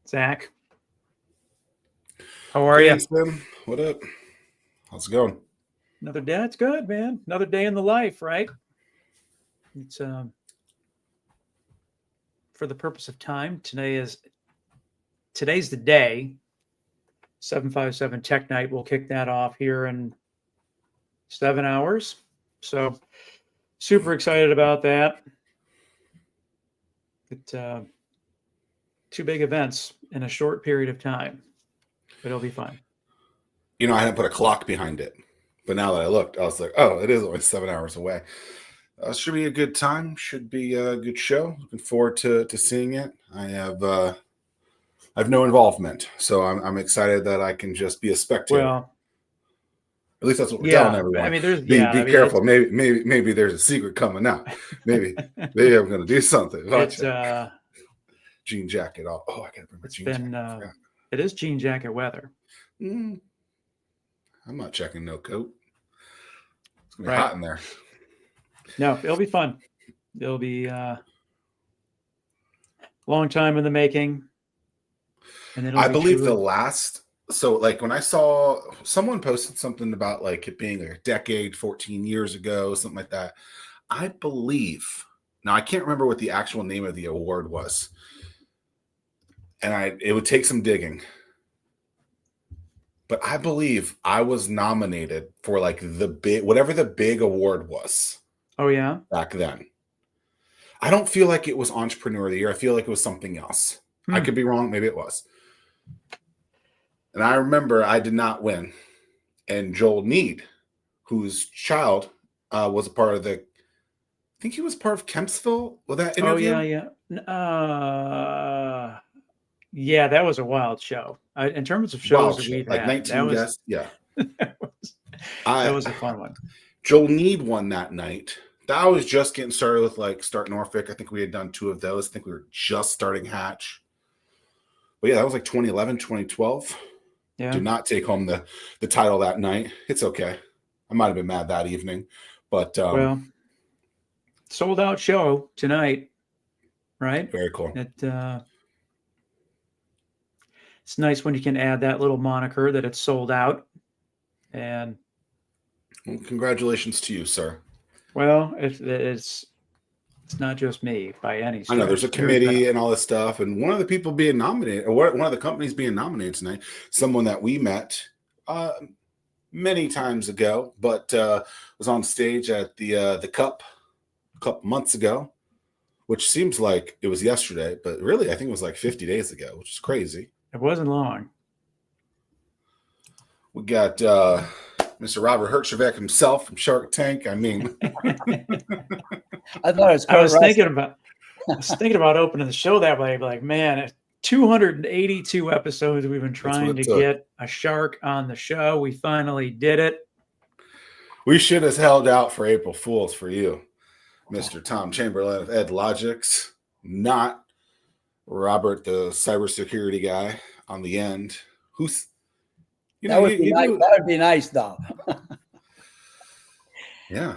Zach, how are Hey, you? Sam. What up? How's it going? Another day. It's good, man. Another day in the life, right? It's for the purpose of time. Today's the day. 757 Tech Night. We'll kick that off here in 7 hours. So super excited about that. Two big events in a short period of time, but it'll be fun. I hadn't put a clock behind it, but now that I looked, I was like, oh, it is only 7 hours away. Should be a good time. Should be a good show. Looking forward to seeing it. I have no involvement, so I'm excited that I can just be a spectator. Well, At least that's what we're telling yeah. I everyone. mean, there's Be careful. Maybe there's a secret coming out. Maybe I'm going to do something. Watch it's jean jacket. Oh, I got to bring my it's jean been jacket. it is jean jacket weather. I'm not checking no coat. It's gonna be Right. hot in there. No, it'll be fun. It'll be long time in the making. And I believe the last, so like when I saw someone posted something about like it being like a decade, 14 years ago, something like that. I believe, now I can't remember what the actual name of the award was. And it would take some digging. But I believe I was nominated for like whatever the big award was. Oh, yeah? Back then. I don't feel like it was Entrepreneur of the Year. I feel like it was something else. I could be wrong. Maybe it was. And I remember I did not win. And Joel Need, whose child was a part of I think he was part of Kempsville with that interview. Oh, yeah. Yeah, that was a wild show. In terms of shows that we've like had, 19 guests. Yeah. that was a fun one. Joel Need won that night. I was just getting started with like Start Norfolk. I think we had done 2 of those. I think we were just starting Hatch. But yeah, that was like 2011, 2012. Yeah. Did not take home the title that night. It's okay. I might have been mad that evening. But well, sold out show tonight, right? Very cool. It's nice when you can add that little moniker that it's sold out. And well, congratulations to you, sir. Well, it's not just me by any stretch. I know there's a committee and all this stuff, and one of the people being nominated, or one of the companies being nominated tonight, someone that we met many times ago, but was on stage at the Cup a couple months ago, which seems like it was yesterday, but really I think it was like 50 days ago, which is crazy. It wasn't long. We got Mr. Robert Herjavec himself from Shark Tank. I mean, I thought it was. I was thinking about opening the show that way. Like, man, 282 episodes we've been trying to get a shark on the show. We finally did it. We should have held out for April Fools for you, Mr. Tom Chamberlain of EdLogics, not Robert, the cybersecurity guy on the end. Who's that would be nice, though. Yeah,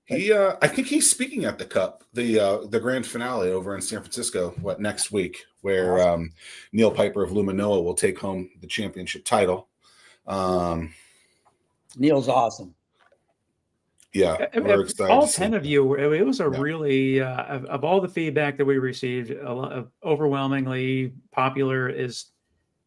I think he's speaking at the Cup, the grand finale over in San Francisco. Next week, where Neil Piper of Luminoa will take home the championship title. Neil's awesome. Yeah, we're excited. All 10 of you, it was a really of all the feedback that we received, overwhelmingly popular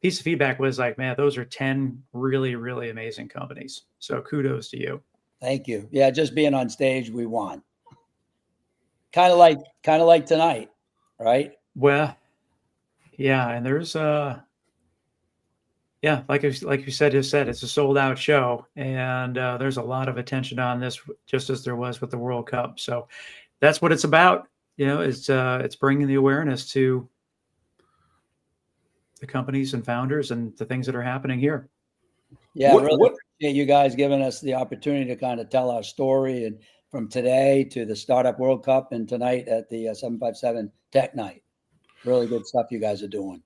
piece of feedback was like, man, those are 10 really, really amazing companies. So kudos to you. Thank you. Yeah, just being on stage, we won. Kind of like tonight, right? Well, yeah, and there's like you said, it's a sold out show, and there's a lot of attention on this, just as there was with the World Cup. So that's what it's about. It's bringing the awareness to the companies and founders and the things that are happening here. Yeah, really appreciate you guys giving us the opportunity to kind of tell our story, and from today to the Startup World Cup and tonight at the 757 Tech Night. Really good stuff you guys are doing.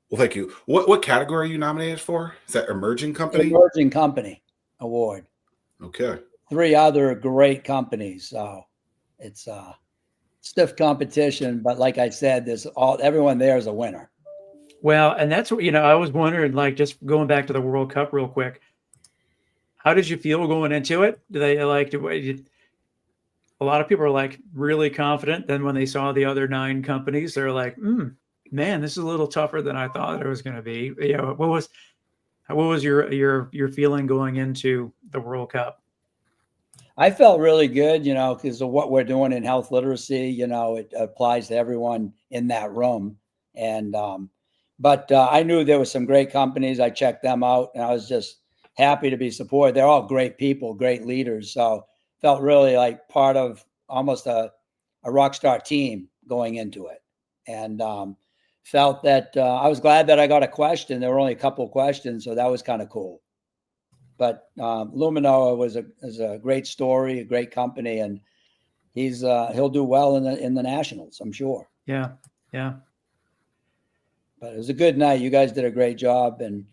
Well, thank you. What category are you nominated for? Is that Emerging Company? Emerging Company Award. Okay. 3 other great companies. So it's stiff competition, but like I said, everyone there is a winner. Well, and that's what, I was wondering, like, just going back to the World Cup real quick, how did you feel going into it? Do they like, a lot of people are like really confident. Then when they saw the other 9 companies, they're like, man, this is a little tougher than I thought it was going to be. What was your feeling going into the World Cup? I felt really good, because of what we're doing in health literacy. It applies to everyone in that room. And, but I knew there were some great companies. I checked them out, and I was just happy to be supported. They're all great people, great leaders. So felt really like part of almost a rock star team going into it. And felt that I was glad that I got a question. There were only a couple of questions, so that was kind of cool. But Luminoa is a great story, a great company, and he'll do well in the nationals, I'm sure. Yeah. But it was a good night. You guys did a great job, and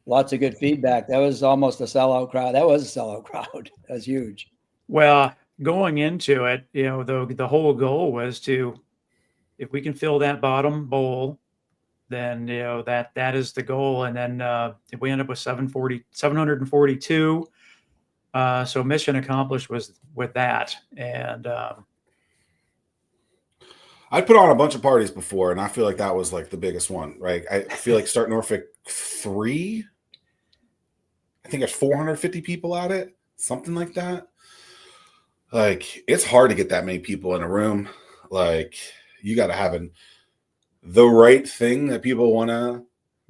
lots of good feedback. That was almost a sellout crowd. That was a sellout crowd. That was huge. Well, going into it, the whole goal was if we can fill that bottom bowl, then that is the goal. And then we end up with 742. So mission accomplished was with that. And I put on a bunch of parties before, and I feel like that was like the biggest one, right? I feel like Start Norfolk 3, I think there's 450 people at it, something like that. Like, it's hard to get that many people in a room. Like, you got to have the right thing that people want to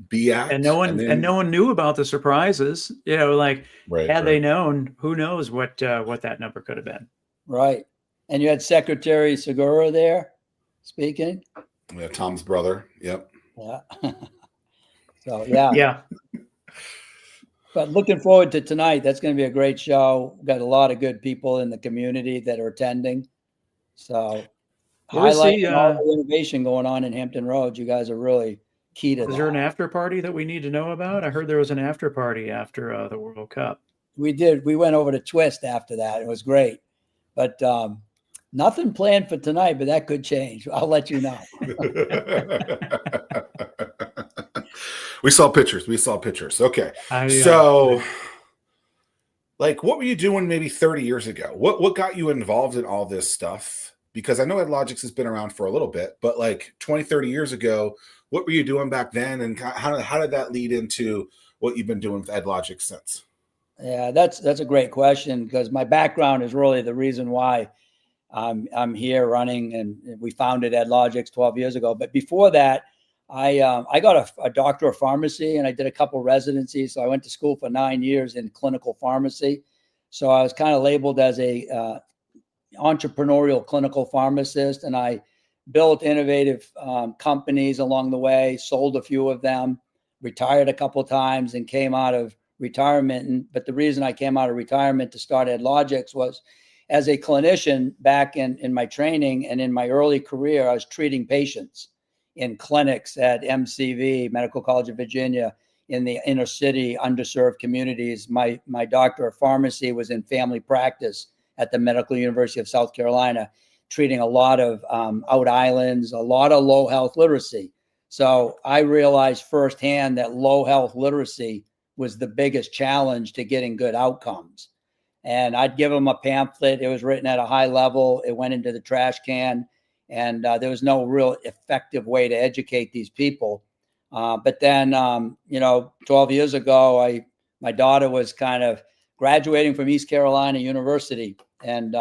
be at. And no one knew about the surprises, like had they known, who knows what that number could have been. Right. And you had Secretary Segura there speaking. Yeah, Tom's brother. Yep. Yeah. So yeah. Yeah. But looking forward to tonight. That's going to be a great show. We've got a lot of good people in the community that are attending. So highlighting all the innovation going on in Hampton Roads. You guys are really key to that. Is there an after party that we need to know about? I heard there was an after party after the World Cup. We did. We went over to Twist after that. It was great. But nothing planned for tonight, but that could change. I'll let you know. We saw pictures. Okay. So, like, what were you doing maybe 30 years ago? What got you involved in all this stuff? Because I know EdLogics has been around for a little bit, but like 20, 30 years ago, what were you doing back then? And how did that lead into what you've been doing with EdLogics since? Yeah, that's a great question, because my background is really the reason why I'm here running, and we founded EdLogics 12 years ago. But before that, I got a doctor of pharmacy, and I did a couple residencies. So I went to school for 9 years in clinical pharmacy. So I was kind of labeled as a entrepreneurial clinical pharmacist, and I built innovative companies along the way, sold a few of them, retired a couple of times, and came out of retirement. But the reason I came out of retirement to start EdLogics was, as a clinician back in my training and in my early career, I was treating patients in clinics at MCV, Medical College of Virginia, in the inner city, underserved communities. My doctor of pharmacy was in family practice at the Medical University of South Carolina, treating a lot of out islands, a lot of low health literacy. So I realized firsthand that low health literacy was the biggest challenge to getting good outcomes. And I'd give them a pamphlet. It was written at a high level. It went into the trash can. And there was no real effective way to educate these people. But then, 12 years ago, my daughter was kind of graduating from East Carolina University. And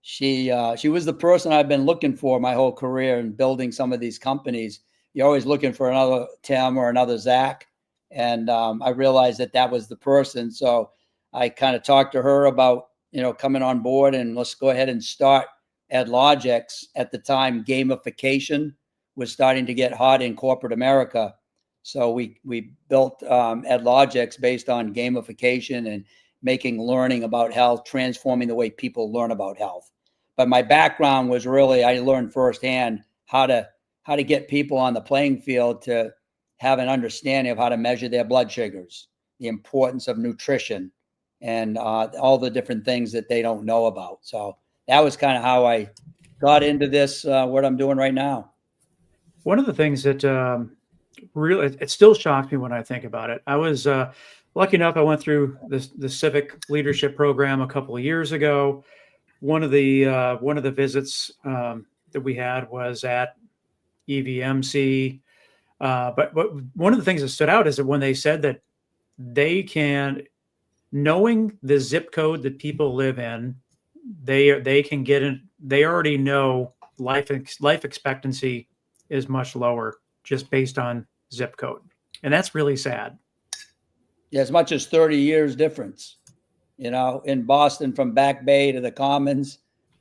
she was the person I've been looking for my whole career in building some of these companies. You're always looking for another Tim or another Zach. And I realized that was the person. So I kind of talked to her about, coming on board, and let's go ahead and start EdLogics. At the time, gamification was starting to get hot in corporate America. So we built EdLogics based on gamification and making learning about health, transforming the way people learn about health. But my background was really, I learned firsthand how to get people on the playing field to have an understanding of how to measure their blood sugars, the importance of nutrition, and all the different things that they don't know about. So that was kind of how I got into this, what I'm doing right now. One of the things that really, it still shocks me when I think about it. I was lucky enough, I went through the civic leadership program a couple of years ago. One of the visits that we had was at EVMC. But one of the things that stood out is that when they said that they can, knowing the zip code that people live in, they can get in. They already know life expectancy is much lower just based on zip code, and that's really sad. Yeah, as much as 30 years difference. In Boston from Back Bay to the Commons,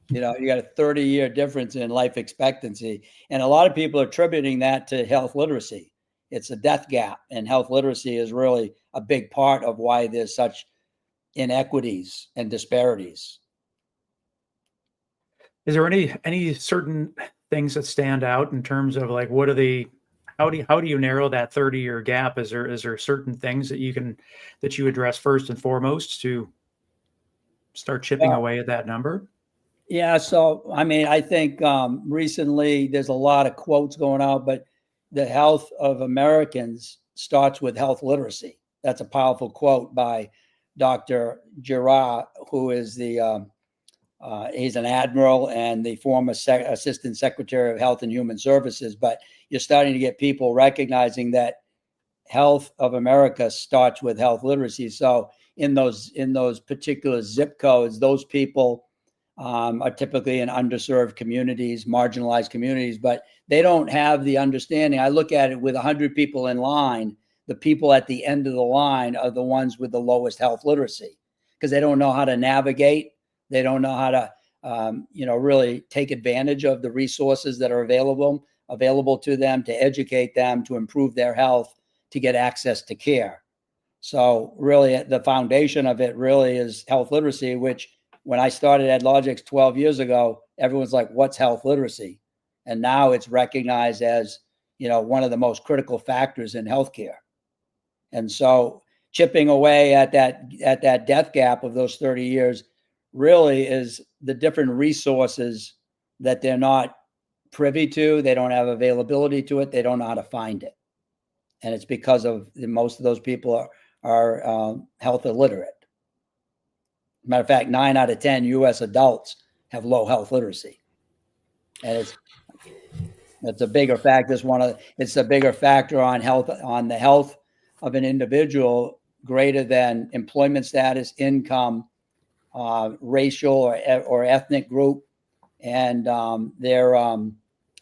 you got a 30-year difference in life expectancy. And a lot of people are attributing that to health literacy. It's a death gap, and health literacy is really a big part of why there's such inequities and disparities. Is there any certain things that stand out in terms of like how do you narrow that 30-year gap? Is there certain things that you address first and foremost to start chipping away at that number? Yeah, so I mean, I think recently there's a lot of quotes going out, but the health of Americans starts with health literacy. That's a powerful quote by Dr. Girard, who is he's an admiral and the former Assistant Secretary of Health and Human Services. But you're starting to get people recognizing that health of America starts with health literacy. So in those particular zip codes, those people are typically in underserved communities, marginalized communities, but they don't have the understanding. I look at it with 100 people in line. The people at the end of the line are the ones with the lowest health literacy because they don't know how to navigate. They don't know how to, really take advantage of the resources that are available to them, to educate them, to improve their health, to get access to care. So really the foundation of it really is health literacy, which when I started EdLogics 12 years ago, everyone's like, what's health literacy? And now it's recognized as, one of the most critical factors in healthcare. And so chipping away at that death gap of those 30 years really is the different resources that they're not privy to. They don't have availability to it. They don't know how to find it. And it's because of most of those people are health illiterate. Matter of fact, 9 out of 10 U.S. adults have low health literacy, and that's a bigger factor. It's a bigger factor on the health of an individual greater than employment status, income, racial or ethnic group, and their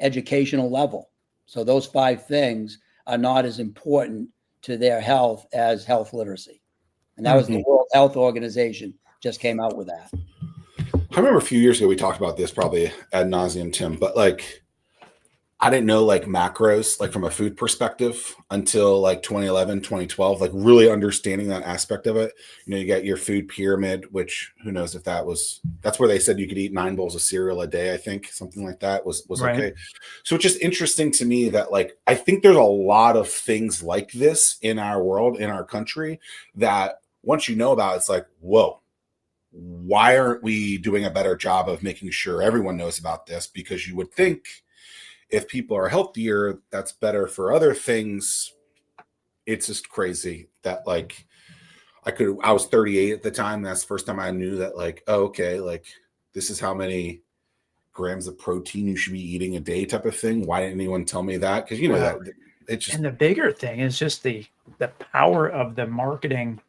educational level. So those 5 things are not as important to their health as health literacy, and that was the World Health Organization just came out with that. I remember a few years ago we talked about this probably ad nauseum, Tim, but like I didn't know like macros, like from a food perspective until like 2011, 2012, like really understanding that aspect of it. You got your food pyramid, which who knows if that's where they said you could eat 9 bowls of cereal a day. I think something like that was right. Okay. So it's just interesting to me that like, I think there's a lot of things like this in our world, in our country, that once you know about, it's like, whoa, why aren't we doing a better job of making sure everyone knows about this? Because you would think if people are healthier, that's better for other things. It's just crazy that like I was 38 at the time. That's the first time I knew that like, oh, okay, like this is how many grams of protein you should be eating a day type of thing. Why didn't anyone tell me that? Because that it's just. And the bigger thing is just the power of the marketing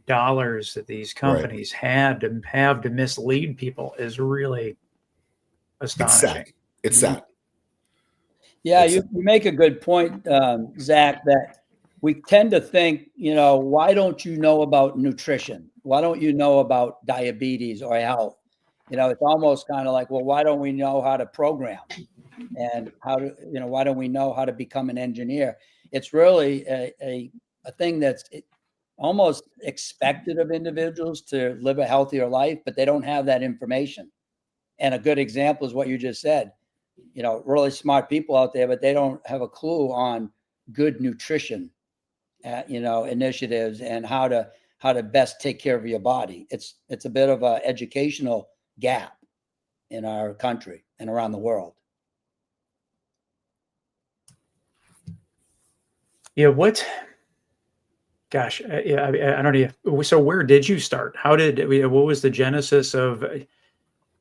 dollars that these companies have to mislead people is really astonishing. It's sad. Yeah, you make a good point, Zach, that we tend to think, why don't you know about nutrition? Why don't you know about diabetes or health? It's almost kind of like, well, why don't we know how to program and why don't we know how to become an engineer? It's really a thing that's almost expected of individuals to live a healthier life, but they don't have that information. And a good example is what you just said. Really smart people out there, but they don't have a clue on good nutrition, initiatives and how to best take care of your body. It's a bit of an educational gap in our country and around the world. Yeah. What? Gosh, yeah, I don't know. So where did you start? What was the genesis of,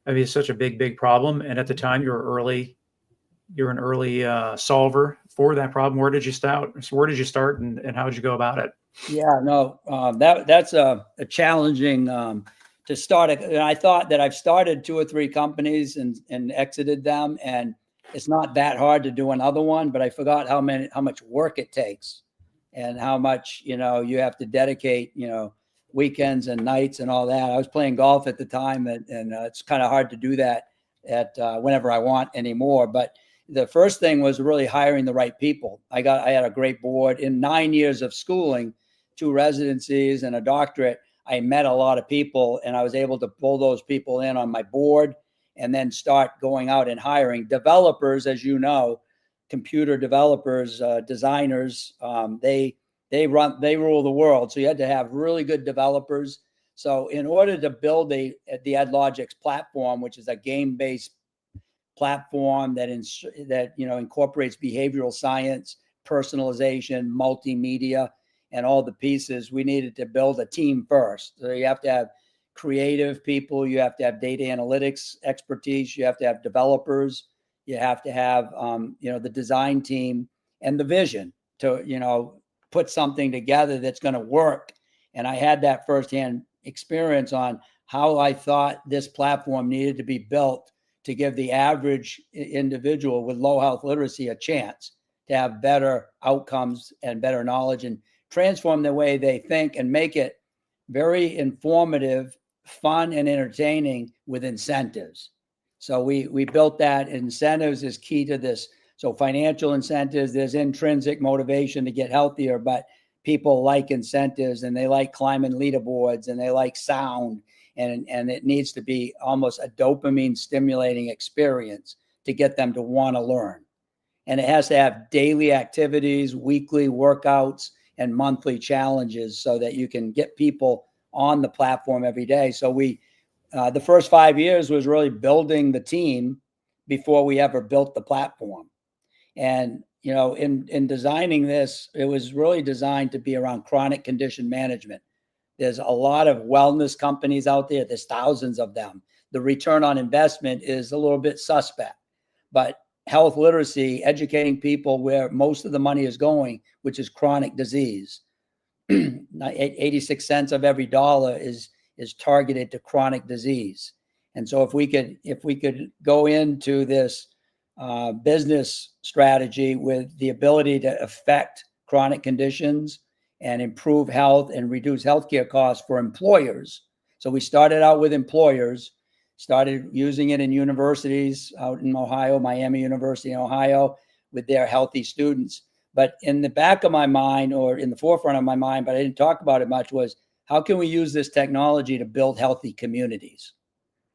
it's such a big problem. And at the time you're an early solver for that problem. Where did you start? So where did you start and how did you go about it? Yeah, no, that's a challenging to start. And I thought that I've started 2 or 3 companies and exited them, and it's not that hard to do another one. But I forgot how much work it takes, and how much you have to dedicate, weekends and nights and all that. I was playing golf at the time, and it's kind of hard to do that at whenever I want anymore. But the first thing was really hiring the right people. I had a great board in 9 years of schooling, 2 residencies and a doctorate. I met a lot of people, and I was able to pull those people in on my board and then start going out and hiring developers. As you know, computer developers, designers, they rule the world. So you had to have really good developers. So in order to build the EdLogics platform, which is a game-based platform that incorporates behavioral science, personalization, multimedia, and all the pieces, we needed to build a team first. So you have to have creative people, you have to have data analytics expertise, you have to have developers, you have to have the design team and the vision to put something together that's going to work. And I had that firsthand experience on how I thought this platform needed to be built to give the average individual with low health literacy a chance to have better outcomes and better knowledge, and transform the way they think and make it very informative, fun, and entertaining with incentives. So we built that. Incentives is key to this. So financial incentives, there's intrinsic motivation to get healthier, but people like incentives, and they like climbing leaderboards, and they like sound, and it needs to be almost a dopamine stimulating experience to get them to want to learn. And it has to have daily activities, weekly workouts, and monthly challenges so that you can get people on the platform every day. So the first 5 years was really building the team before we ever built the platform. And, in designing this, it was really designed to be around chronic condition management. There's a lot of wellness companies out there. There's thousands of them. The return on investment is a little bit suspect, but health literacy, educating people where most of the money is going, which is chronic disease. 86 cents of every dollar is targeted to chronic disease. And so if we could go into this business strategy with the ability to affect chronic conditions and improve health and reduce healthcare costs for employers. So we started out with employers, started using it in universities out in Ohio, Miami University in Ohio, with their healthy students. But in the back of my mind, or in the forefront of my mind, but I didn't talk about it much, was how can we use this technology to build healthy communities?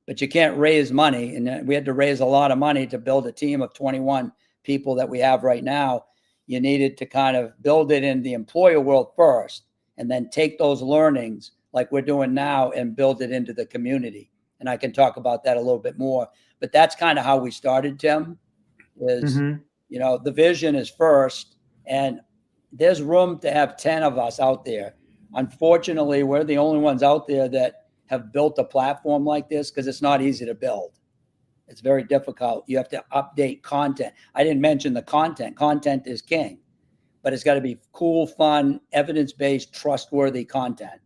But you can't raise money. And we had to raise a lot of money to build a team of 21 people that we have right now. You needed to kind of build it in the employer world first, and then take those learnings like we're doing now and build it into the community. And I can talk about that a little bit more, but that's kind of how we started, Tim, is, the vision is first, and there's room to have 10 of us out there. Unfortunately, we're the only ones out there that have built a platform like this, because it's not easy to build. It's very difficult. You have to update content. I didn't mention the content. Content is king, but it's got to be cool, fun, evidence-based, trustworthy content.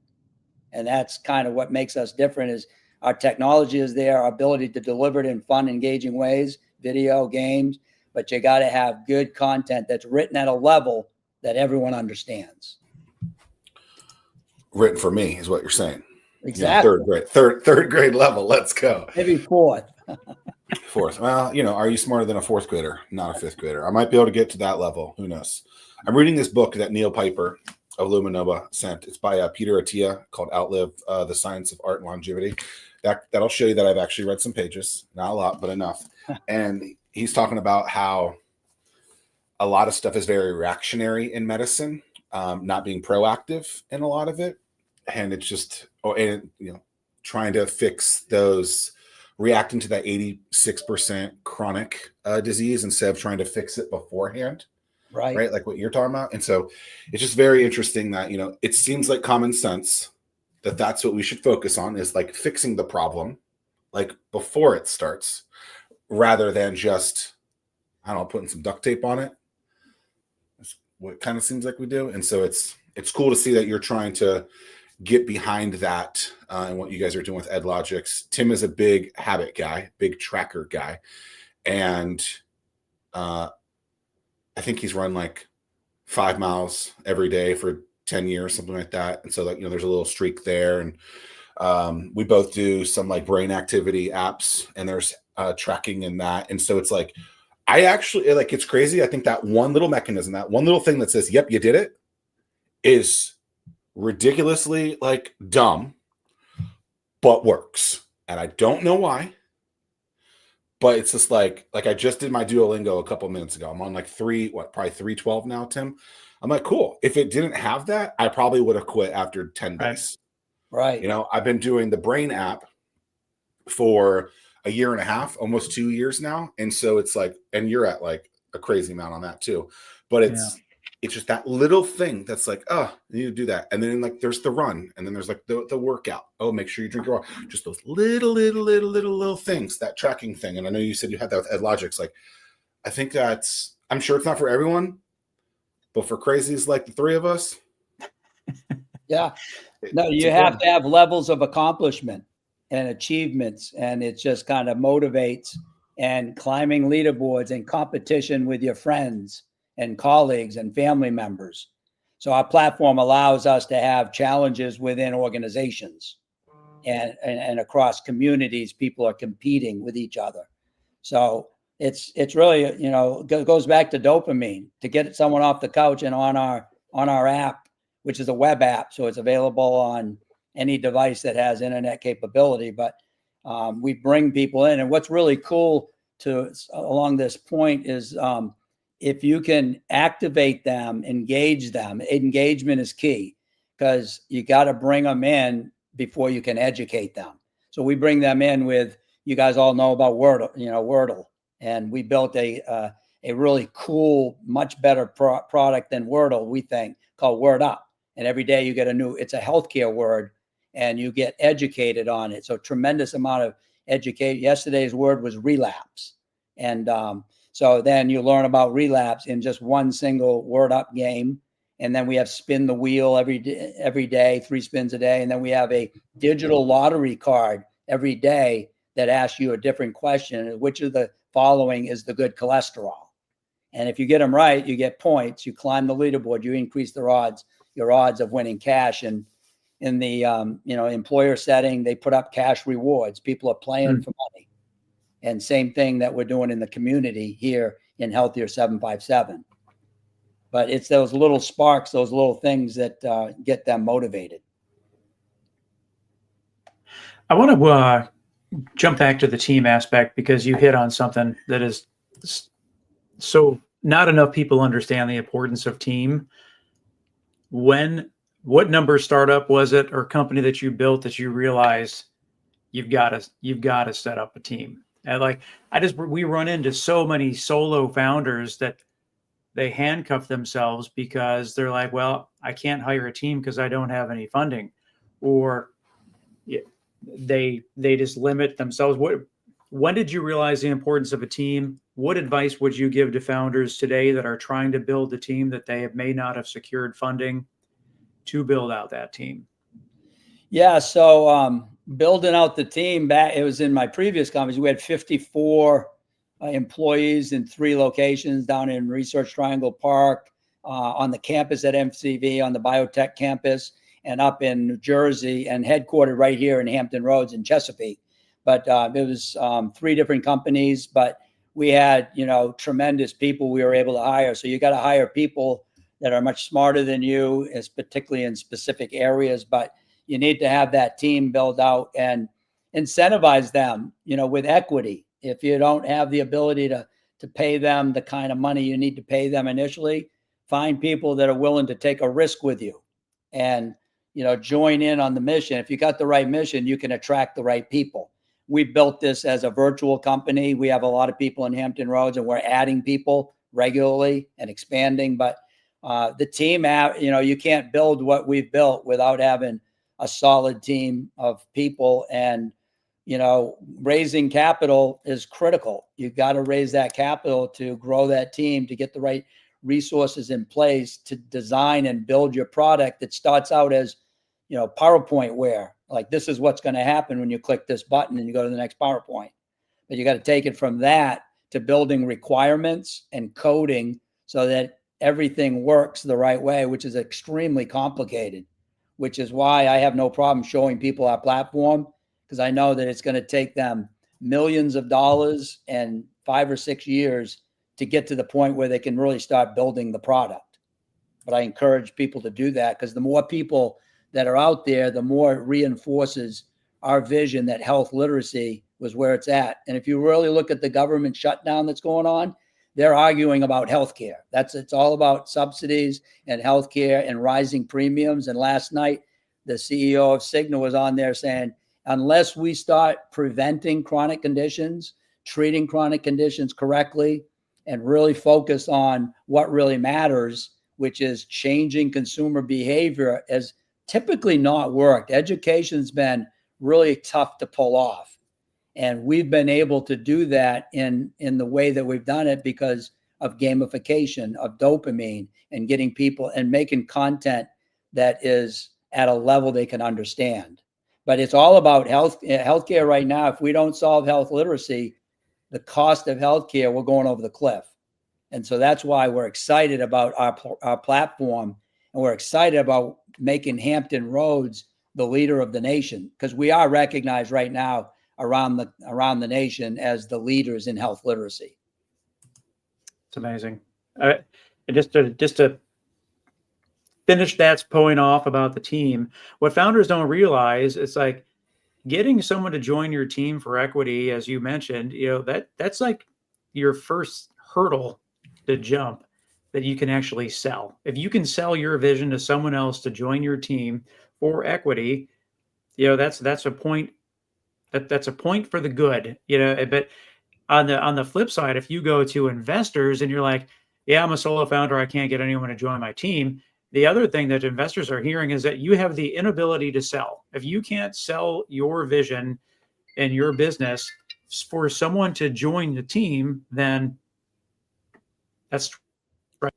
And that's kind of what makes us different, is our technology is there, our ability to deliver it in fun, engaging ways, video, games, but you got to have good content that's written at a level that everyone understands. Written for me is what you're saying. Exactly. Third grade level. Let's go. Maybe fourth. Fourth. Well, are you smarter than a fourth grader? Not a fifth grader. I might be able to get to that level. Who knows? I'm reading this book that Neil Piper of Luminova sent. It's by Peter Attia, called Outlive the Science of Art and Longevity. That'll show you that I've actually read some pages. Not a lot, but enough. And he's talking about how a lot of stuff is very reactionary in medicine, not being proactive in a lot of it. And it's just, trying to fix those, reacting to that 86% chronic disease instead of trying to fix it beforehand. right? Like what you're talking about. And so it's just very interesting that, it seems like common sense that that's what we should focus on, is like fixing the problem, like before it starts, rather than just, I don't know, putting some duct tape on it. That's what it kind of seems like we do. And so it's cool to see that you're trying to get behind that and what you guys are doing with EdLogics. Tim is a big habit guy, big tracker guy. And I think he's run like 5 miles every day for 10 years, something like that. And so like, there's a little streak there. And we both do some like brain activity apps, and there's tracking in that. And so it's like, I actually like, it's crazy. I think that one little mechanism, that one little thing that says, yep, you did it, is ridiculously like dumb, but works. And I don't know why, but it's just like I just did my Duolingo a couple minutes ago. I'm on like probably 312 now, Tim. I'm like, cool. If it didn't have that, I probably would have quit after 10 days. Right. I've been doing the brain app for a year and a half, almost 2 years now. And so it's like, and you're at like a crazy amount on that too, but it's just that little thing that's like, oh, you need to do that. And then like, there's the run, and then there's like the workout. Oh, make sure you drink your water. Just those little things, that tracking thing. And I know you said you had that with EdLogics. Like, I think I'm sure it's not for everyone, but for crazies like the three of us. Yeah. No, you have to have levels of accomplishment and achievements, and it just kind of motivates, and climbing leaderboards and competition with your friends and colleagues and family members. So our platform allows us to have challenges within organizations and across communities. People are competing with each other. So it's really, goes back to dopamine, to get someone off the couch and on our app, which is a web app. So it's available on any device that has internet capability, but we bring people in. And what's really cool along this point is, if you can activate them, engage them, engagement is key, because you got to bring them in before you can educate them. So we bring them in with, you guys all know about Wordle, and we built a really cool, much better product than Wordle, we think, called Word Up. And every day you get it's a healthcare word, and you get educated on it. So tremendous amount of education. Yesterday's word was relapse. And so then you learn about relapse in just one single Word Up game. And then we have spin the wheel every day, 3 spins a day. And then we have a digital lottery card every day that asks you a different question. Which of the following is the good cholesterol? And if you get them right, you get points. You climb the leaderboard. You increase your odds of winning cash. And in the employer setting, they put up cash rewards. People are playing for money. And same thing that we're doing in the community here in Healthier 757. But it's those little sparks, those little things that get them motivated. I want to jump back to the team aspect, because you hit on something that is so not enough people understand the importance of team. What number startup was it, or company that you built, that you realized you've got to set up a team? And like, we run into so many solo founders that they handcuff themselves because they're like, well, I can't hire a team because I don't have any funding, or they just limit themselves. When did you realize the importance of a team? What advice would you give to founders today that are trying to build a team that they may not have secured funding to build out that team? Yeah. So building out the team, it was in my previous companies. We had 54 employees in 3 locations, down in Research Triangle Park, on the campus at MCV, on the biotech campus, and up in New Jersey, and headquartered right here in Hampton Roads in Chesapeake. But it was 3 different companies, but we had, tremendous people we were able to hire. So you got to hire people that are much smarter than you, particularly in specific areas, but you need to have that team build out and incentivize them, with equity. If you don't have the ability to pay them the kind of money you need to pay them initially, find people that are willing to take a risk with you and, join in on the mission. If you got the right mission, you can attract the right people. We built this as a virtual company. We have a lot of people in Hampton Roads, and we're adding people regularly and expanding. But the team, you can't build what we've built without having a solid team of people. And, raising capital is critical. You've got to raise that capital to grow that team, to get the right resources in place to design and build your product that starts out as, PowerPoint where, like, this is what's going to happen when you click this button and you go to the next PowerPoint. But you got to take it from that to building requirements and coding so that everything works the right way, which is extremely complicated, which is why I have no problem showing people our platform, because I know that it's going to take them millions of dollars and 5 or 6 years to get to the point where they can really start building the product. But I encourage people to do that, because the more people that are out there, the more it reinforces our vision that health literacy was where it's at. And if you really look at the government shutdown that's going on, they're arguing about healthcare. It's all about subsidies and healthcare and rising premiums. And last night, the CEO of Cigna was on there saying, unless we start preventing chronic conditions, treating chronic conditions correctly, and really focus on what really matters, which is changing consumer behavior, has typically not worked. Education's been really tough to pull off. And we've been able to do that in the way that we've done it because of gamification, of dopamine, and getting people and making content that is at a level they can understand. But it's all about healthcare right now. If we don't solve health literacy, the cost of healthcare, we're going over the cliff. And so that's why we're excited about our platform, and we're excited about making Hampton Roads the leader of the nation, because we are recognized right now around the nation as the leaders in health literacy. It's amazing. And just to finish that point off about the team, what founders don't realize, it's like getting someone to join your team for equity, as you mentioned, that's like your first hurdle to jump that you can actually sell. If you can sell your vision to someone else to join your team for equity, that's a point. That's a point for the good, But on the flip side, if you go to investors and you're like, yeah, I'm a solo founder, I can't get anyone to join my team. The other thing that investors are hearing is that you have the inability to sell. If you can't sell your vision and your business for someone to join the team, then that's right.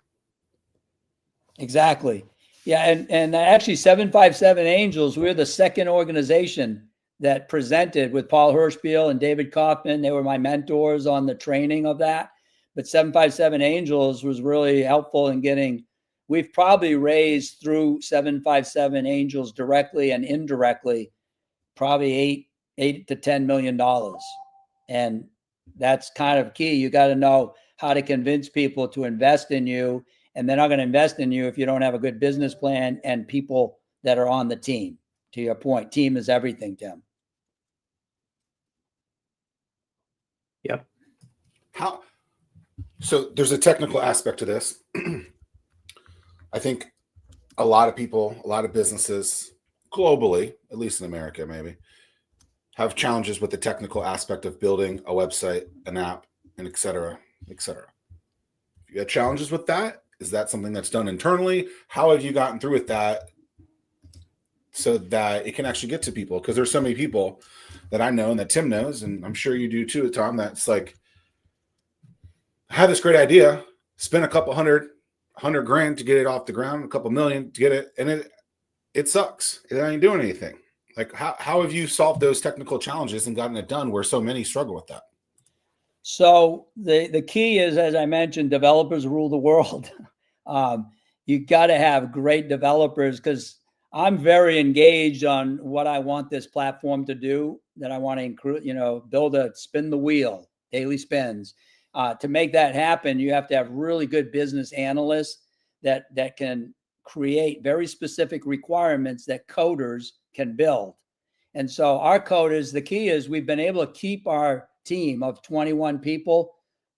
Exactly. Yeah. And actually 757 Angels, we're the second organization that presented with Paul Hirschbiel and David Kaufman. They were my mentors on the training of that. But 757 Angels was really helpful in getting, we've probably raised through 757 Angels directly and indirectly, probably $8 to $10 million. And that's kind of key. You got to know how to convince people to invest in you. And they're not going to invest in you if you don't have a good business plan and people that are on the team. To your point, team is everything, Tim. Yep. So there's a technical aspect to this. I think a lot of people, a lot of businesses globally, at least in America, maybe, have challenges with the technical aspect of building a website, an app, and et cetera, et cetera. If you have challenges with that, is that something that's done internally? How have you gotten through with that so that it can actually get to people? Because there's so many people that I know and that Tim knows, and I'm sure you do too, Tom, that's like, I have this great idea, spend a couple $100 grand to get it off the ground, a couple million to get it, and it sucks. It ain't doing anything. Like, how have you solved those technical challenges and gotten it done where so many struggle with that? So the key is, as I mentioned, developers rule the world. You got to have great developers, because I'm very engaged on what I want this platform to do, that I want to include, spin the wheel, daily spins. To make that happen, you have to have really good business analysts that can create very specific requirements that coders can build. And so our coders, the key is we've been able to keep our team of 21 people.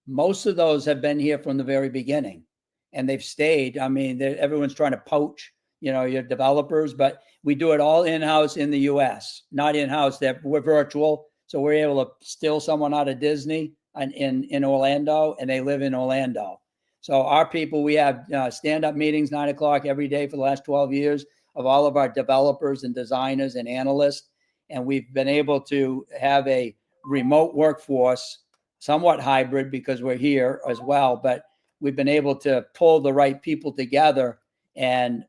Most of those have been here from the very beginning, and they've stayed. I mean, everyone's trying to poach, your developers, but we do it all in-house in the US, not in-house. We're virtual. So we're able to steal someone out of Disney in Orlando, and they live in Orlando. So our people, we have stand-up meetings 9 o'clock every day for the last 12 years of all of our developers and designers and analysts. And we've been able to have a remote workforce, somewhat hybrid because we're here as well, but we've been able to pull the right people together, and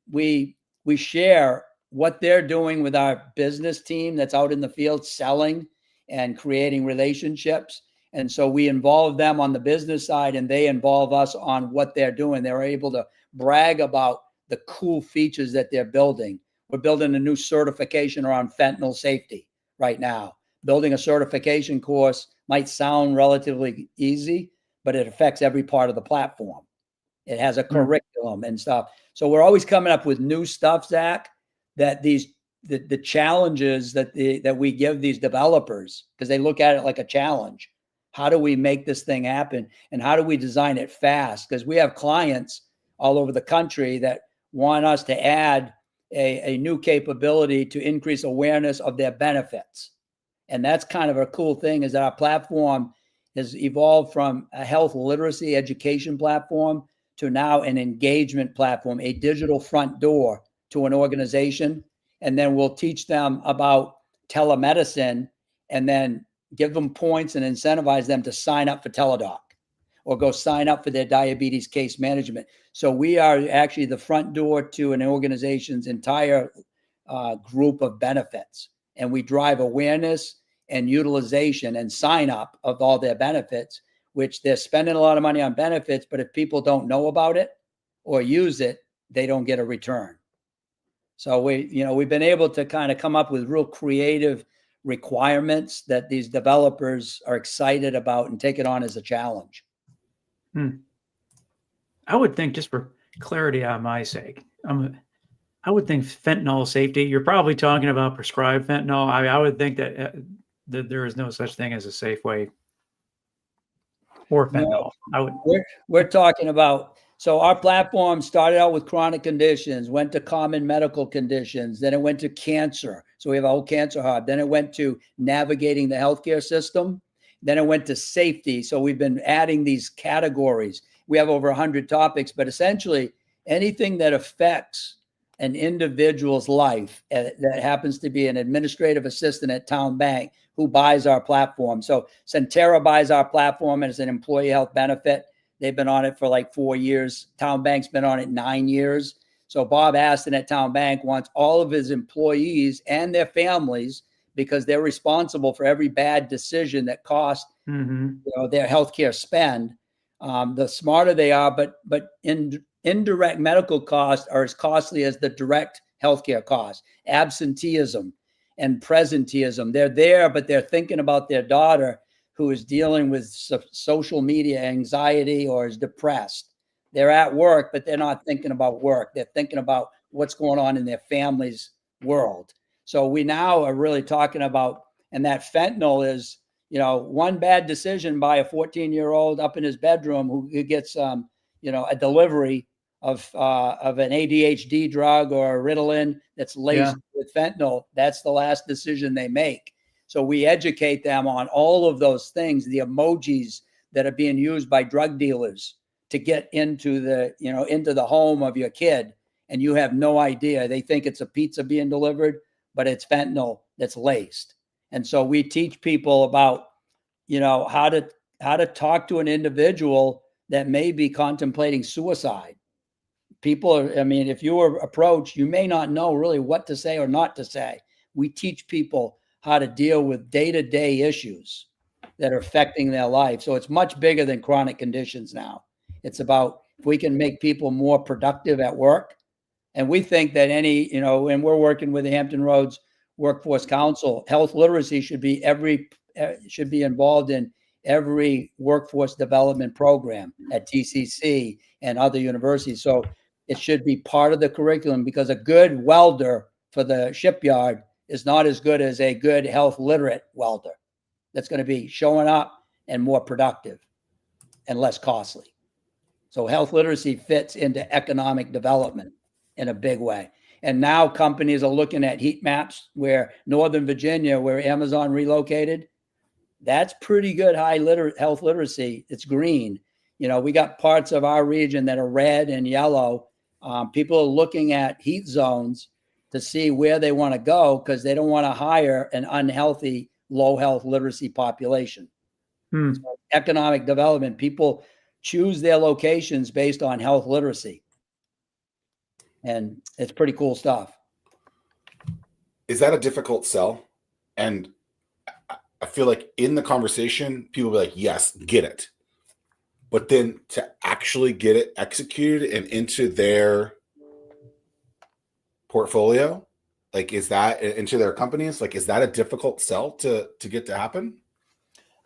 we share what they're doing with our business team that's out in the field selling and creating relationships. And so we involve them on the business side, and they involve us on what they're doing. They're able to brag about the cool features that they're building. We're building a new certification around fentanyl safety right now. Building a certification course might sound relatively easy, but it affects every part of the platform. It has a curriculum and stuff. So we're always coming up with new stuff, Zach, that the challenges that we give these developers, because they look at it like a challenge. How do we make this thing happen? And how do we design it fast? Because we have clients all over the country that want us to add a new capability to increase awareness of their benefits. And that's kind of a cool thing, is that our platform has evolved from a health literacy education platform to now an engagement platform, a digital front door to an organization. And then we'll teach them about telemedicine, and then give them points and incentivize them to sign up for Teladoc or go sign up for their diabetes case management. So we are actually the front door to an organization's entire group of benefits. And we drive awareness and utilization and sign up of all their benefits, which they're spending a lot of money on benefits, but if people don't know about it or use it, they don't get a return. So we've been able to kind of come up with real creative requirements that these developers are excited about and take it on as a challenge. I would think, just for clarity on my sake, I would think fentanyl safety, you're probably talking about prescribed fentanyl. I would think that there is no such thing as a safe way for fentanyl. We're talking about, so our platform started out with chronic conditions, went to common medical conditions, then it went to cancer. So we have a whole cancer hub. Then it went to navigating the healthcare system. Then it went to safety. So we've been adding these categories. We have over 100 topics, but essentially anything that affects an individual's life that happens to be an administrative assistant at Town Bank who buys our platform. So Centera buys our platform as an employee health benefit. They've been on it for like 4 years. Town Bank's been on it 9 years. So Bob Aston at Town Bank wants all of his employees and their families, because they're responsible for every bad decision that costs their healthcare spend. The smarter they are, but indirect medical costs are as costly as the direct healthcare costs. Absenteeism and presenteeism. They're there, but they're thinking about their daughter who is dealing with social media anxiety or is depressed. They're at work, but they're not thinking about work. They're thinking about what's going on in their family's world. So we now are really talking about, and that fentanyl is, one bad decision by a 14-year-old up in his bedroom who gets, a delivery of an ADHD drug or a Ritalin that's laced with fentanyl. That's the last decision they make. So we educate them on all of those things, the emojis that are being used by drug dealers to get into the home of your kid. And you have no idea. They think it's a pizza being delivered, but it's fentanyl that's laced. And so we teach people about, how to talk to an individual that may be contemplating suicide. If you were approached, you may not know really what to say or not to say. We teach people how to deal with day-to-day issues that are affecting their life. So it's much bigger than chronic conditions now. It's about if we can make people more productive at work. And we think that and we're working with the Hampton Roads Workforce Council, health literacy should be involved in every workforce development program at TCC and other universities. So it should be part of the curriculum, because a good welder for the shipyard is not as good as a good health literate welder that's going to be showing up and more productive and less costly. So health literacy fits into economic development in a big way. And now companies are looking at heat maps where Northern Virginia, where Amazon relocated, that's pretty good high health literacy. It's green. We got parts of our region that are red and yellow. People are looking at heat zones to see where they want to go because they don't want to hire an unhealthy, low health literacy population. So economic development, people choose their locations based on health literacy. And it's pretty cool stuff. Is that a difficult sell? And I feel like in the conversation, people will be like, yes, get it. But then to actually get it executed and into their portfolio, like, is that into their companies? Like, is that a difficult sell to get to happen?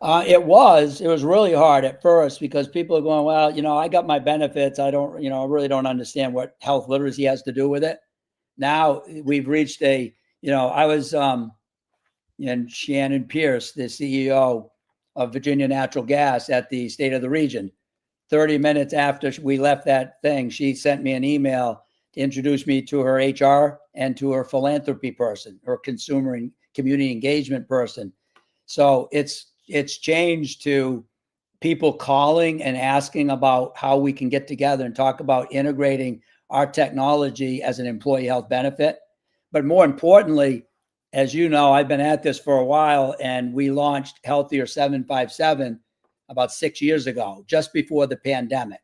It was really hard at first because people are going, well, I got my benefits. I don't, I really don't understand what health literacy has to do with it. Now we've reached I was, and Shannon Pierce, the CEO of Virginia Natural Gas at the State of the Region. 30 minutes after we left that thing, she sent me an email to introduce me to her HR and to her philanthropy person, her consumer and community engagement person. So it's changed to people calling and asking about how we can get together and talk about integrating our technology as an employee health benefit. But more importantly, as you know, I've been at this for a while, and we launched Healthier 757 about 6 years ago, just before the pandemic.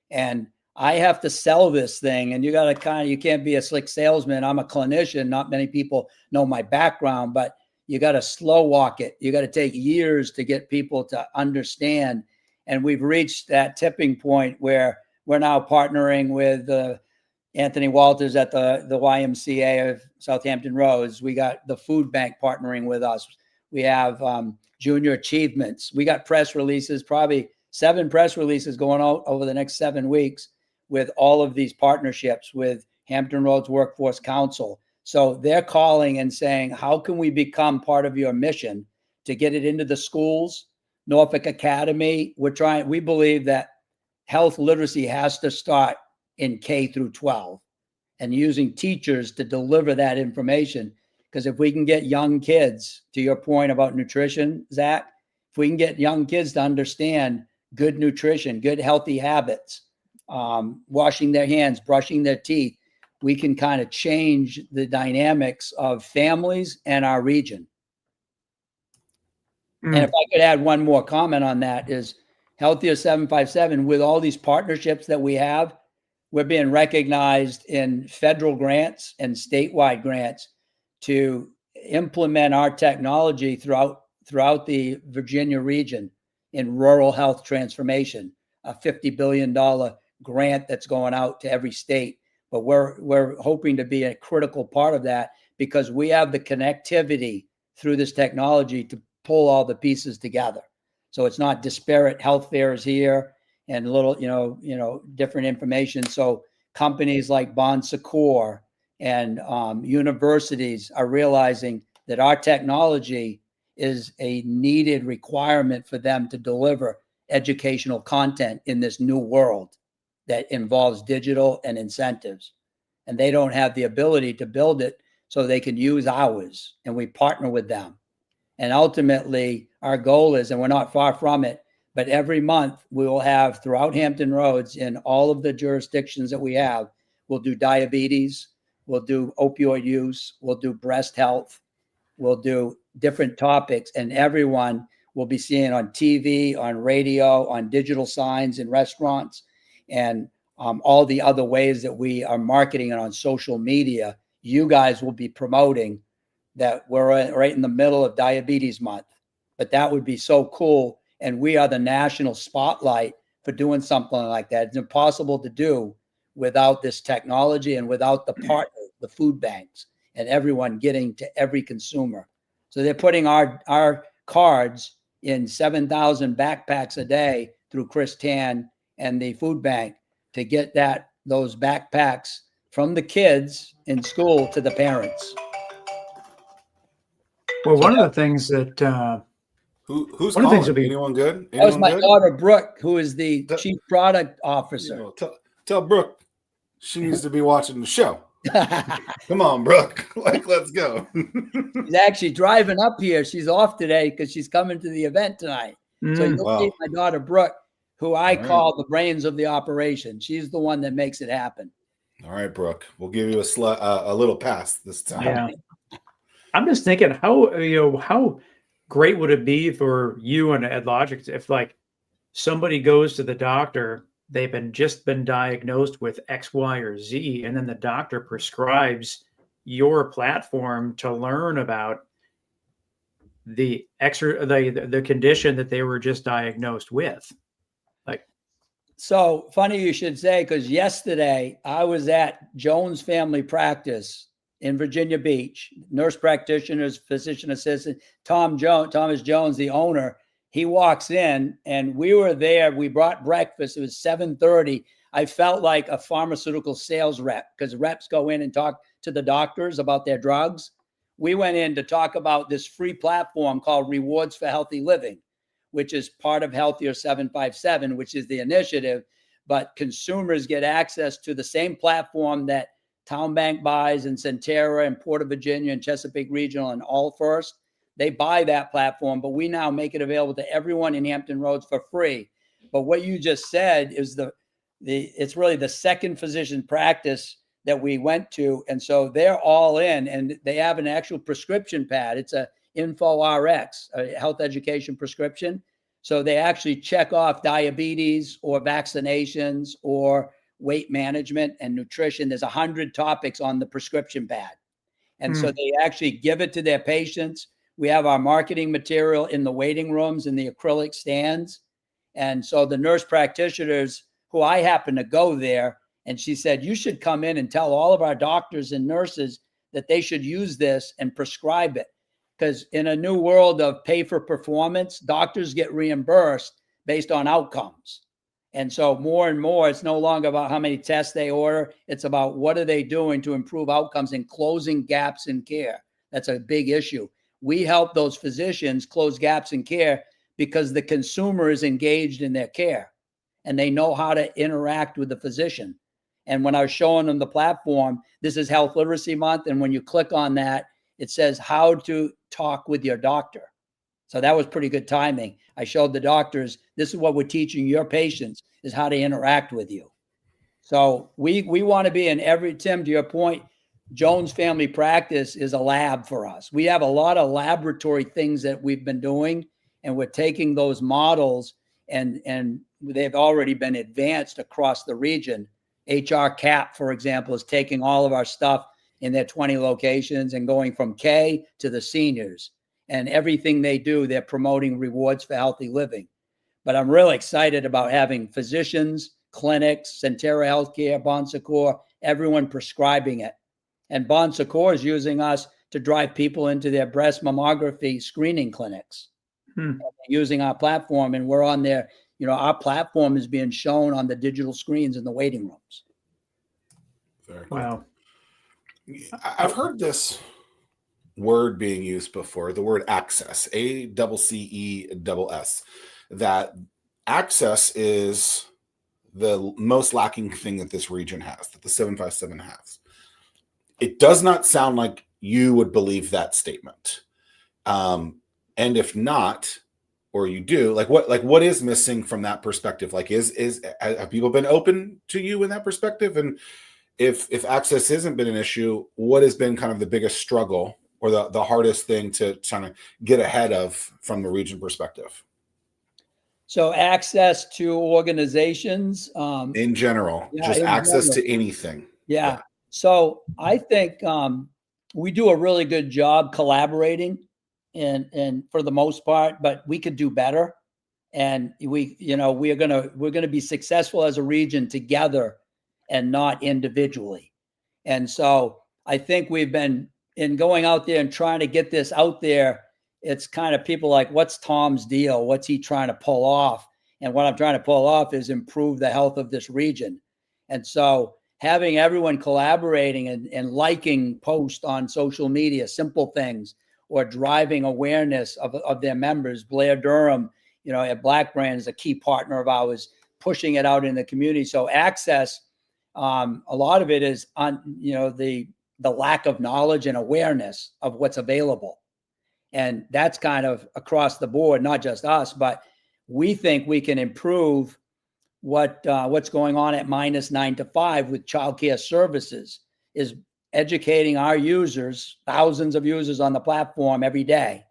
And I have to sell this thing, and you can't be a slick salesman. I'm a clinician. Not many people know my background, but you got to slow walk it. You got to take years to get people to understand. And we've reached that tipping point where we're now partnering with Anthony Walters at the YMCA of Southampton Roads. We got the food bank partnering with us. We have Junior Achievements. We got press releases, probably 7 press releases going out over the next 7 weeks with all of these partnerships with Hampton Roads Workforce Council. So they're calling and saying, how can we become part of your mission to get it into the schools? Norfolk Academy, we believe that health literacy has to start in K through 12 and using teachers to deliver that information. Because if we can get young kids, to your point about nutrition, Zach, if we can get young kids to understand good nutrition, good healthy habits, washing their hands, brushing their teeth, we can kind of change the dynamics of families and our region. And if I could add one more comment on that is Healthier 757, with all these partnerships that we have, we're being recognized in federal grants and statewide grants to implement our technology throughout the Virginia region in rural health transformation, a $50 billion grant that's going out to every state. But we're hoping to be a critical part of that because we have the connectivity through this technology to pull all the pieces together. So it's not disparate health fairs here and little, different information. So companies like Bon Secours and universities are realizing that our technology is a needed requirement for them to deliver educational content in this new world that involves digital and incentives. And they don't have the ability to build it so they can use ours, and we partner with them. And ultimately, our goal is, and we're not far from it, but every month we will have throughout Hampton Roads in all of the jurisdictions that we have, we'll do diabetes, we'll do opioid use, we'll do breast health, we'll do different topics, and everyone will be seeing on TV, on radio, on digital signs in restaurants, and all the other ways that we are marketing it on social media. You guys will be promoting that we're right in the middle of Diabetes Month, but that would be so cool. And we are the national spotlight for doing something like that. It's impossible to do without this technology and without the partners, the food banks, and everyone getting to every consumer. So they're putting our cards in 7,000 backpacks a day through Chris Tan and the food bank to get those backpacks from the kids in school to the parents. Well, one of the things that who's calling? Anyone good? That was my daughter Brooke, who is the chief product officer. Tell Brooke she needs to be watching the show. Come on, Brooke. Let's go. She's actually driving up here. She's off today because she's coming to the event tonight. So you'll see my daughter Brooke. who I call the brains of the operation. She's the one that makes it happen. All right, Brooke, we'll give you a little pass this time. Yeah. I'm just thinking how great would it be for you and EdLogics if like somebody goes to the doctor, they've just been diagnosed with X, Y, or Z, and then the doctor prescribes your platform to learn about the condition that they were just diagnosed with. So funny you should say, because yesterday I was at Jones Family Practice in Virginia Beach. Nurse practitioners, physician assistant, Thomas Jones, the owner. He walks in and we were there. We brought breakfast. It was 7:30. I felt like a pharmaceutical sales rep because reps go in and talk to the doctors about their drugs. We went in to talk about this free platform called Rewards for Healthy Living, which is part of Healthier 757, which is the initiative. But consumers get access to the same platform that Town Bank buys in Centera and Port of Virginia and Chesapeake Regional and All First. They buy that platform, but we now make it available to everyone in Hampton Roads for free. But what you just said is it's really the second physician practice that we went to. And so they're all in and they have an actual prescription pad. It's a InfoRx, a health education prescription. So they actually check off diabetes or vaccinations or weight management and nutrition. There's 100 topics on the prescription pad. And so they actually give it to their patients. We have our marketing material in the waiting rooms in the acrylic stands. And so the nurse practitioners who I happen to go there, and she said, you should come in and tell all of our doctors and nurses that they should use this and prescribe it. Because in a new world of pay for performance, doctors get reimbursed based on outcomes. And so more and more, it's no longer about how many tests they order. It's about what are they doing to improve outcomes and closing gaps in care. That's a big issue. We help those physicians close gaps in care because the consumer is engaged in their care and they know how to interact with the physician. And when I was showing them the platform, this is Health Literacy Month. And when you click on that, it says how to talk with your doctor. So that was pretty good timing. I showed the doctors, this is what we're teaching your patients is how to interact with you. So we want to be in every, Tim, to your point, Jones Family Practice is a lab for us. We have a lot of laboratory things that we've been doing, and we're taking those models and they've already been advanced across the region. HR CAP, for example, is taking all of our stuff in their 20 locations and going from K to the seniors. And everything they do, they're promoting rewards for healthy living. But I'm really excited about having physicians, clinics, Centera Healthcare, Bon Secours, everyone prescribing it. And Bon Secours is using us to drive people into their breast mammography screening clinics. Using our platform, and we're on there. Our platform is being shown on the digital screens in the waiting rooms. Very cool. Wow. I've heard this word being used before, the word access, ACCESS, that access is the most lacking thing that this region has, that the 757 has. It does not sound like you would believe that statement. And if not, or you do, what is missing from that perspective? Have people been open to you in that perspective? And if access hasn't been an issue, what has been kind of the biggest struggle or the hardest thing to try to get ahead of from the region perspective? So access to organizations. In general, just access to anything. Yeah. So I think we do a really good job collaborating and for the most part, but we could do better. And we're gonna be successful as a region together and not individually. And so I think we've been in going out there and trying to get this out there. It's kind of people like, what's Tom's deal? What's he trying to pull off? And what I'm trying to pull off is improve the health of this region. And so having everyone collaborating and liking posts on social media, simple things, or driving awareness of their members. Blair Durham, at Black Brand is a key partner of ours, pushing it out in the community. So access, a lot of it is on, the lack of knowledge and awareness of what's available. And that's kind of across the board, not just us, but we think we can improve what's going on at -9 to 5 with childcare services, is educating our users, thousands of users on the platform every day,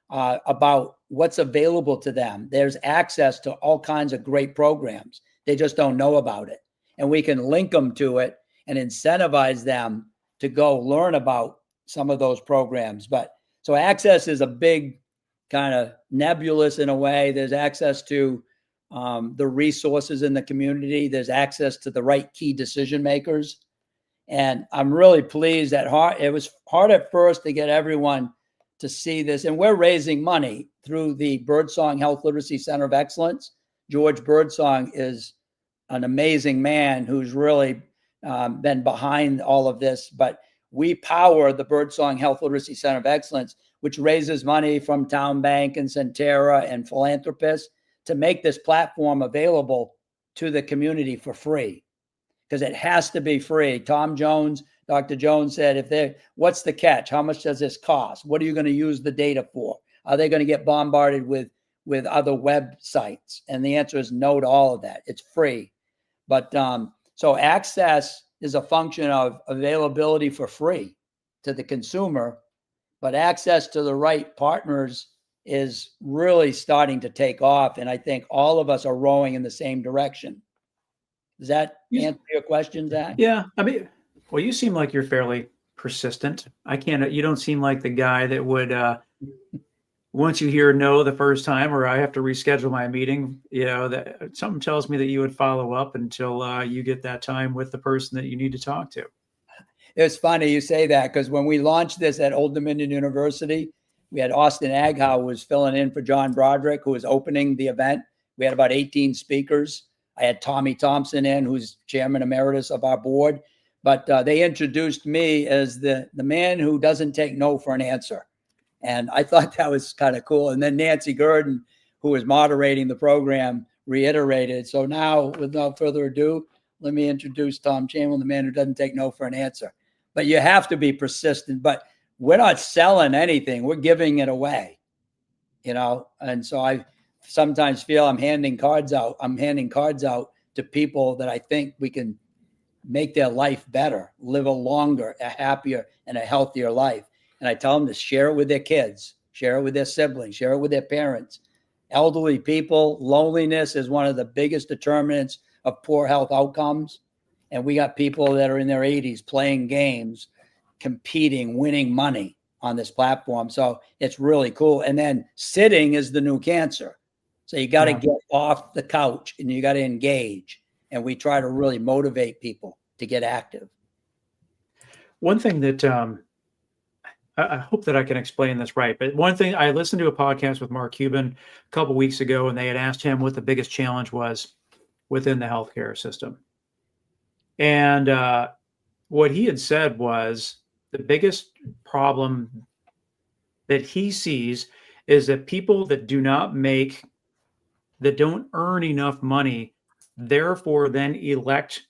about what's available to them. There's access to all kinds of great programs. They just don't know about it. And we can link them to it and incentivize them to go learn about some of those programs. But so access is a big kind of nebulous in a way. There's access to the resources in the community. There's access to the right key decision makers. And I'm really pleased that it was hard at first to get everyone to see this. And we're raising money through the Birdsong Health Literacy Center of Excellence. George Birdsong is an amazing man who's really been behind all of this. But we power the Birdsong Health Literacy Center of Excellence, which raises money from Town Bank and Centera and philanthropists to make this platform available to the community for free, because it has to be free. Tom Jones, Dr. Jones said, what's the catch? How much does this cost? What are you going to use the data for? Are they going to get bombarded with other websites? And the answer is no to all of that. It's free. But so access is a function of availability for free to the consumer, but access to the right partners is really starting to take off. And I think all of us are rowing in the same direction. Does that answer your question, Zach? Yeah. I mean, well, you seem like you're fairly persistent. You don't seem like the guy that would, once you hear no the first time, or I have to reschedule my meeting, that something tells me that you would follow up until you get that time with the person that you need to talk to. It's funny you say that, because when we launched this at Old Dominion University, we had Austin Aghow, who was filling in for John Broderick, who was opening the event. We had about 18 speakers. I had Tommy Thompson in, who's chairman emeritus of our board. But they introduced me as the man who doesn't take no for an answer. And I thought that was kind of cool. And then Nancy Gurdon, who was moderating the program, reiterated. So now, without further ado, let me introduce Tom Chamberlain, the man who doesn't take no for an answer. But you have to be persistent. But we're not selling anything. We're giving it away, And so I sometimes feel I'm handing cards out. I'm handing cards out to people that I think we can make their life better, live a longer, a happier, and a healthier life. And I tell them to share it with their kids, share it with their siblings, share it with their parents. Elderly people, loneliness is one of the biggest determinants of poor health outcomes. And we got people that are in their 80s playing games, competing, winning money on this platform. So it's really cool. And then sitting is the new cancer. So you got to get off the couch and you got to engage. And we try to really motivate people to get active. One thing that I hope that I can explain this right, but one thing, I listened to a podcast with Mark Cuban a couple weeks ago, and they had asked him what the biggest challenge was within the healthcare system. And what he had said was the biggest problem that he sees is that people that don't earn enough money, therefore then elect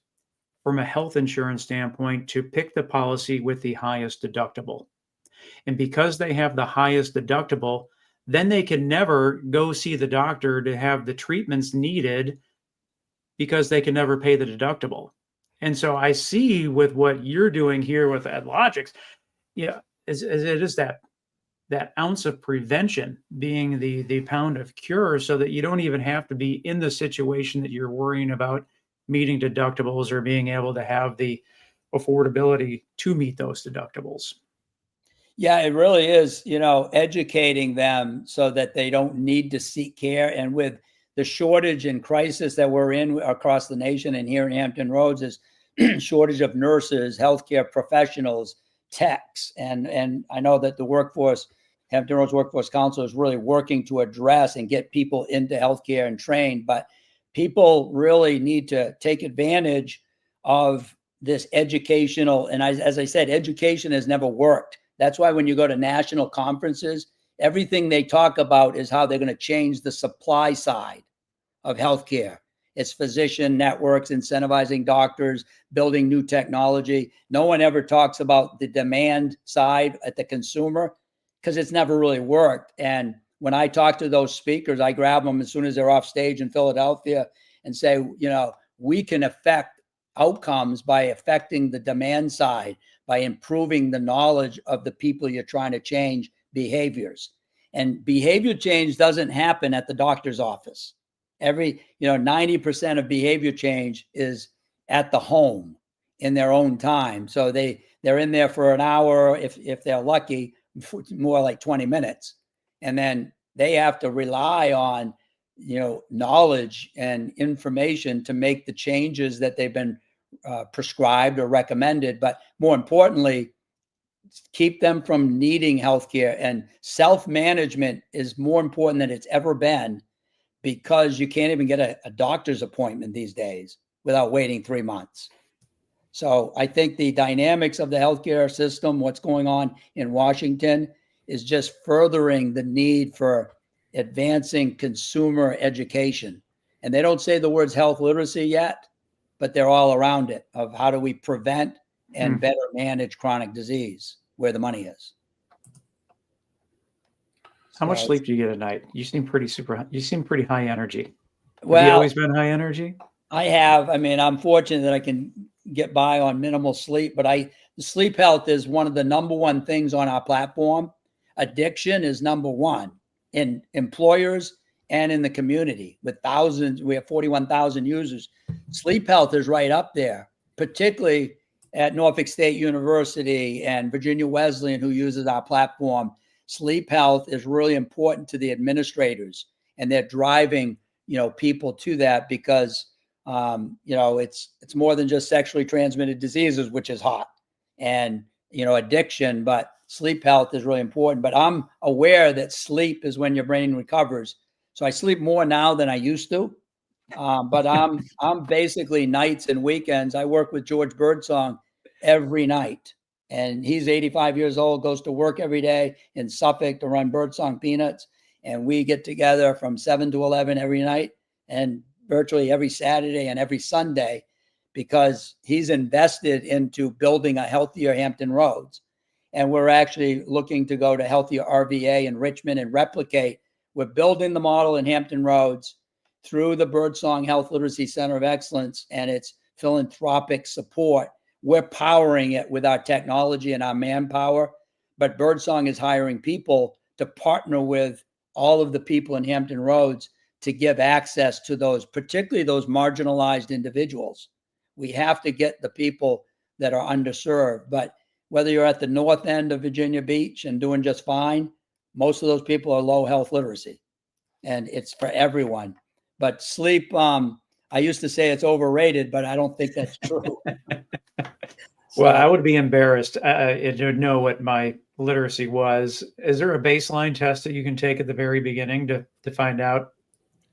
from a health insurance standpoint to pick the policy with the highest deductible. And because they have the highest deductible, then they can never go see the doctor to have the treatments needed because they can never pay the deductible. And so I see with what you're doing here with EdLogics, it is that ounce of prevention being the pound of cure, so that you don't even have to be in the situation that you're worrying about meeting deductibles or being able to have the affordability to meet those deductibles. Yeah, it really is, educating them so that they don't need to seek care. And with the shortage and crisis that we're in across the nation and here in Hampton Roads, is shortage of nurses, healthcare professionals, techs. And I know that the Hampton Roads Workforce Council is really working to address and get people into healthcare and train. But people really need to take advantage of this educational. And as I said, education has never worked. That's why when you go to national conferences, everything they talk about is how they're going to change the supply side of healthcare. It's physician networks, incentivizing doctors, building new technology. No one ever talks about the demand side at the consumer, because it's never really worked. And when I talk to those speakers, I grab them as soon as they're off stage in Philadelphia and say, we can affect outcomes by affecting the demand side, by improving the knowledge of the people you're trying to change behaviors. And behavior change doesn't happen at the doctor's office. 90% of behavior change is at the home in their own time. So they're in there for an hour, if they're lucky, more like 20 minutes. And then they have to rely on, knowledge and information to make the changes that they've been prescribed or recommended. But more importantly, keep them from needing healthcare. And self-management is more important than it's ever been, because you can't even get a doctor's appointment these days without waiting 3 months. So I think the dynamics of the healthcare system, what's going on in Washington, is just furthering the need for advancing consumer education. And they don't say the words health literacy yet, but they're all around it, of how do we prevent and better manage chronic disease where the money is. How much sleep do you get at night? You seem pretty high energy. Well, have you always been high energy? I have. I mean, I'm fortunate that I can get by on minimal sleep, but sleep health is one of the number one things on our platform. Addiction is number one in employers and in the community. With thousands, we have 41,000 users. Sleep health is right up there, particularly at Norfolk State University and Virginia Wesleyan, who uses our platform. Sleep health is really important to the administrators, and they're driving, people to that, because, it's more than just sexually transmitted diseases, which is hot, and, addiction, but sleep health is really important. But I'm aware that sleep is when your brain recovers. So I sleep more now than I used to. But I'm basically nights and weekends. I work with George Birdsong every night, and he's 85 years old, goes to work every day in Suffolk to run Birdsong Peanuts. And we get together from 7 to 11 every night, and virtually every Saturday and every Sunday, because he's invested into building a healthier Hampton Roads. And we're actually looking to go to healthier RVA in Richmond and replicate. We're building the model in Hampton Roads through the Birdsong Health Literacy Center of Excellence and its philanthropic support. We're powering it with our technology and our manpower, but Birdsong is hiring people to partner with all of the people in Hampton Roads to give access to those, particularly those marginalized individuals. We have to get the people that are underserved. But whether you're at the north end of Virginia Beach and doing just fine, most of those people are low health literacy, and it's for everyone. But sleep, I used to say it's overrated, but I don't think that's true. Well, I would be embarrassed to know what my literacy was. Is there a baseline test that you can take at the very beginning to find out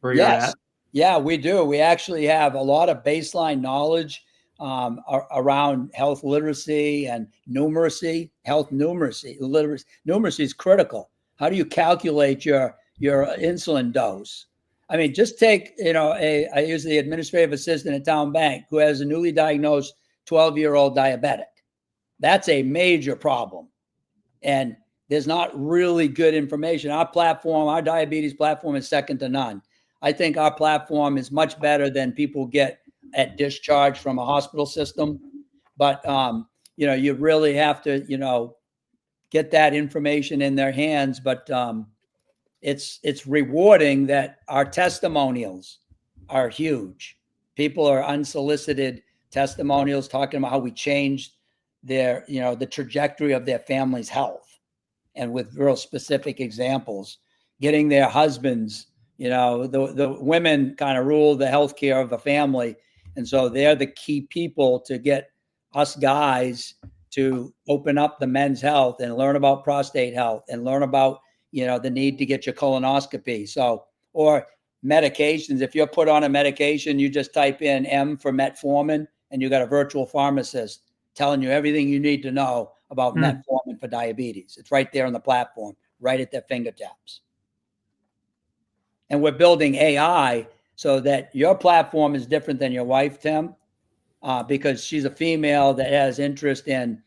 where you're at? Yeah, we do. We actually have a lot of baseline knowledge around health literacy and numeracy. Numeracy is critical. How do you calculate your insulin dose? I mean, just take, I use the administrative assistant at Town Bank who has a newly diagnosed 12-year-old diabetic. That's a major problem. And there's not really good information. Our platform, our diabetes platform, is second to none. I think our platform is much better than people get at discharge from a hospital system. But, you really have to, get that information in their hands. But it's rewarding that our testimonials are huge. People are unsolicited testimonials talking about how we changed their, the trajectory of their family's health, and with real specific examples, getting their husbands, the women kind of rule the healthcare of the family. And so they're the key people to get us guys to open up the men's health and learn about prostate health and learn about, the need to get your colonoscopy. So, or medications. If you're put on a medication, you just type in M for metformin, and you got a virtual pharmacist telling you everything you need to know about metformin for diabetes. It's right there on the platform, right at their fingertips. And we're building AI so that your platform is different than your wife, Tim, because she's a female that has interest in,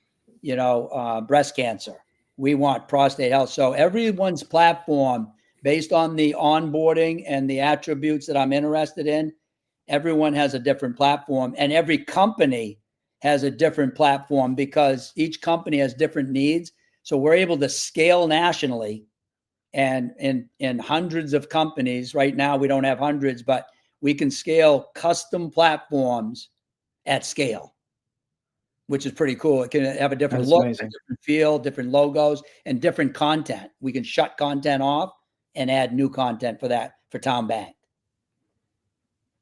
breast cancer. We want prostate health. So everyone's platform, based on the onboarding and the attributes that I'm interested in, everyone has a different platform, and every company has a different platform because each company has different needs. So we're able to scale nationally, and in hundreds of companies right now. We don't have hundreds, but we can scale custom platforms at scale, which is pretty cool. It can have a different look, different feel, different logos, and different content. We can shut content off and add new content for Town Bank.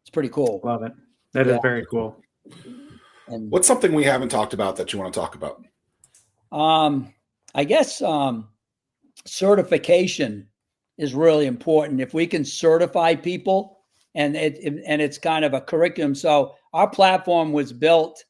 It's pretty cool. Love it. That is very cool. And what's something we haven't talked about that you want to talk about? I guess certification is really important. If we can certify people, and it's kind of a curriculum. So our platform was built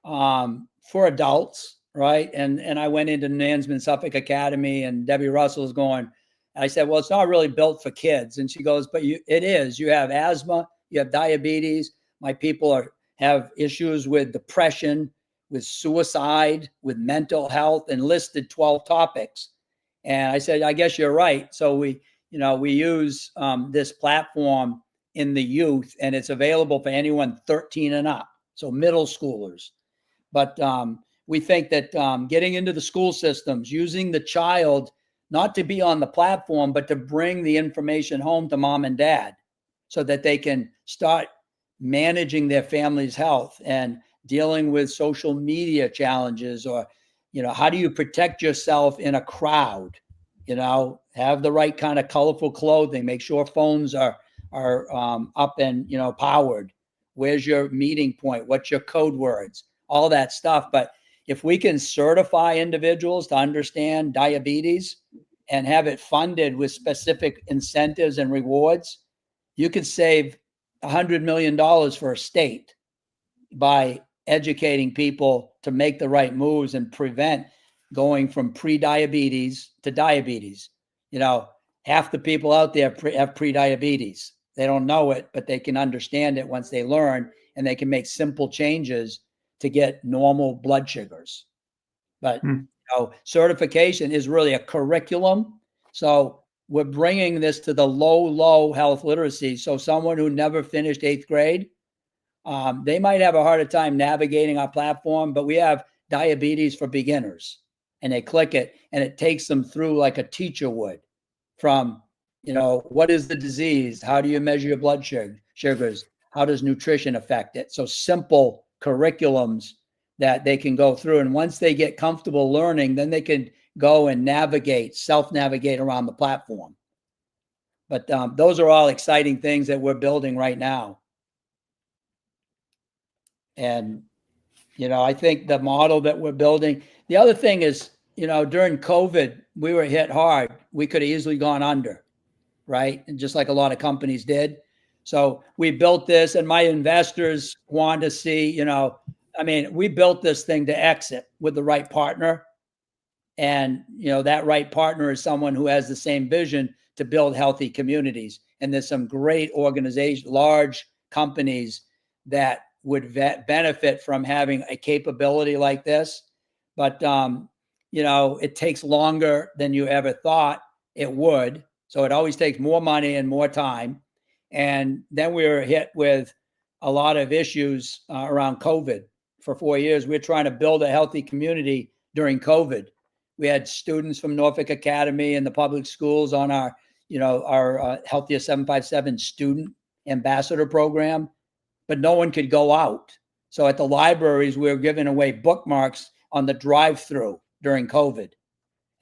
for adults, right? And I went into Nansman Suffolk Academy, and Debbie Russell's going. I said, well, it's not really built for kids. And she goes, but it is. You have asthma, you have diabetes. My people have issues with depression, with suicide, with mental health, and listed 12 topics. And I said, I guess you're right. So we use this platform in the youth, and it's available for anyone 13 and up, so middle schoolers. But we think that getting into the school systems, using the child not to be on the platform, but to bring the information home to mom and dad so that they can start managing their family's health and dealing with social media challenges, or, how do you protect yourself in a crowd? Have the right kind of colorful clothing, make sure phones are up and, powered. Where's your meeting point? What's your code words? All that stuff. But if we can certify individuals to understand diabetes and have it funded with specific incentives and rewards, you could save $100 million for a state by educating people to make the right moves and prevent going from pre-diabetes to diabetes. Half the people out there have pre-diabetes. They don't know it, but they can understand it once they learn, and they can make simple changes to get normal blood sugars. But certification is really a curriculum. So we're bringing this to the low health literacy. So someone who never finished 8th grade, they might have a harder time navigating our platform, but we have diabetes for beginners, and they click it and it takes them through like a teacher would, from, what is the disease? How do you measure your blood sugars? How does nutrition affect it? So simple curriculums that they can go through. And once they get comfortable learning, then they can go and self-navigate around the platform. But those are all exciting things that we're building right now. And, I think the model that we're building, the other thing is, during COVID, we were hit hard. We could have easily gone under, right? And just like a lot of companies did. So we built this, and my investors want to see, we built this thing to exit with the right partner. And, that right partner is someone who has the same vision to build healthy communities. And there's some great organizations, large companies that would benefit from having a capability like this. But, it takes longer than you ever thought it would. So it always takes more money and more time. And then we were hit with a lot of issues around COVID. For 4 years, we were trying to build a healthy community during COVID. We had students from Norfolk Academy and the public schools on our Healthier 757 student ambassador program, but no one could go out. So at the libraries, we were giving away bookmarks on the drive-through during COVID.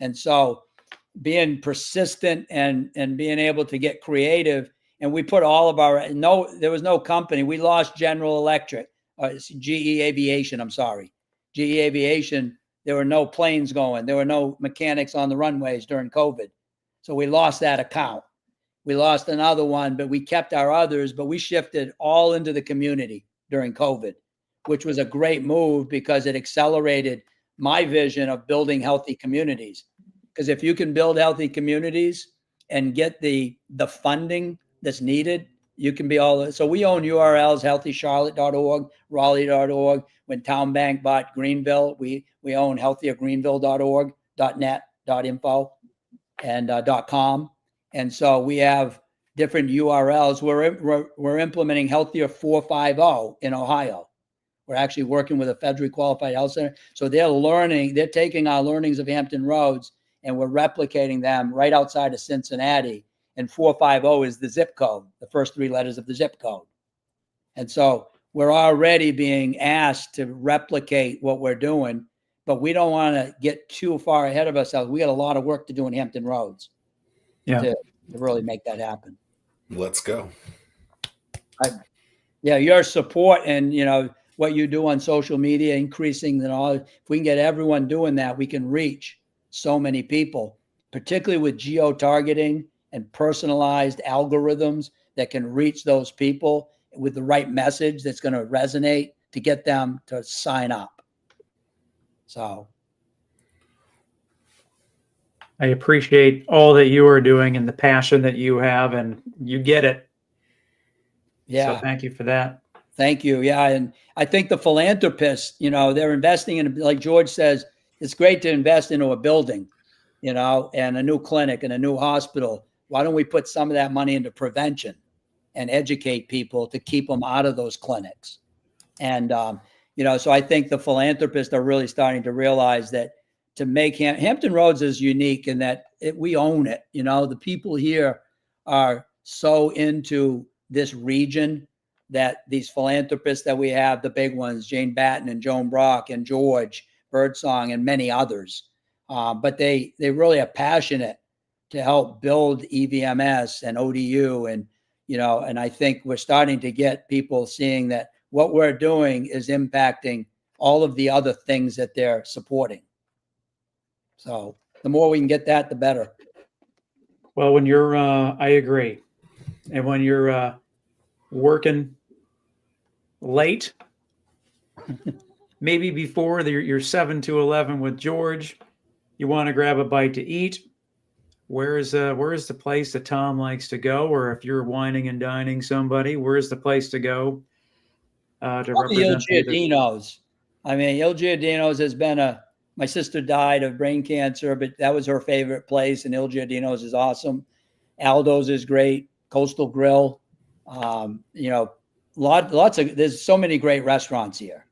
And so being persistent and being able to get creative, and we put all of there was no company. We lost General Electric, GE Aviation, GE Aviation. There were no planes going. There were no mechanics on the runways during COVID. So we lost that account. We lost another one, but we kept our others, but we shifted all into the community during COVID, which was a great move because it accelerated my vision of building healthy communities. Because if you can build healthy communities and get the funding that's needed, you can be all. So we own URLs, healthycharlotte.org, raleigh.org. When Town Bank bought Greenville, we own healthiergreenville.org, .net, .info, and .com. And so we have different URLs. We're implementing Healthier 450 in Ohio. We're actually working with a federally qualified health center. So they're taking our learnings of Hampton Roads and we're replicating them right outside of Cincinnati. And 450 is the zip code, the first 3 letters of the zip code. And so we're already being asked to replicate what we're doing, but we don't want to get too far ahead of ourselves. We got a lot of work to do in Hampton Roads to really make that happen. Let's go. Your support and, what you do on social media, increasing and all, if we can get everyone doing that, we can reach so many people, particularly with geo-targeting and personalized algorithms that can reach those people with the right message that's going to resonate to get them to sign up. So I appreciate all that you are doing and the passion that you have, and you get it. Yeah. So thank you for that. Thank you. Yeah. And I think the philanthropists, they're investing in, like George says, it's great to invest into a building, and a new clinic and a new hospital. Why don't we put some of that money into prevention and educate people to keep them out of those clinics? And, so I think the philanthropists are really starting to realize that to make Hampton Roads is unique in that we own it. The people here are so into this region that these philanthropists that we have, the big ones, Jane Batten and Joan Brock and George Birdsong and many others, but they really are passionate to help build EVMS and ODU. And, and I think we're starting to get people seeing that what we're doing is impacting all of the other things that they're supporting. So the more we can get that, the better. Well, when you're, I agree. And when you're working late, maybe before your 7 to 11 with George, you want to grab a bite to eat. Where is the place that Tom likes to go? Or if you're whining and dining somebody, where's the place to go to represent Il Giardino's? I mean, Il Giardino's has been my sister died of brain cancer, but that was her favorite place, and Il Giardino's is awesome. Aldo's is great. Coastal Grill. There's so many great restaurants here,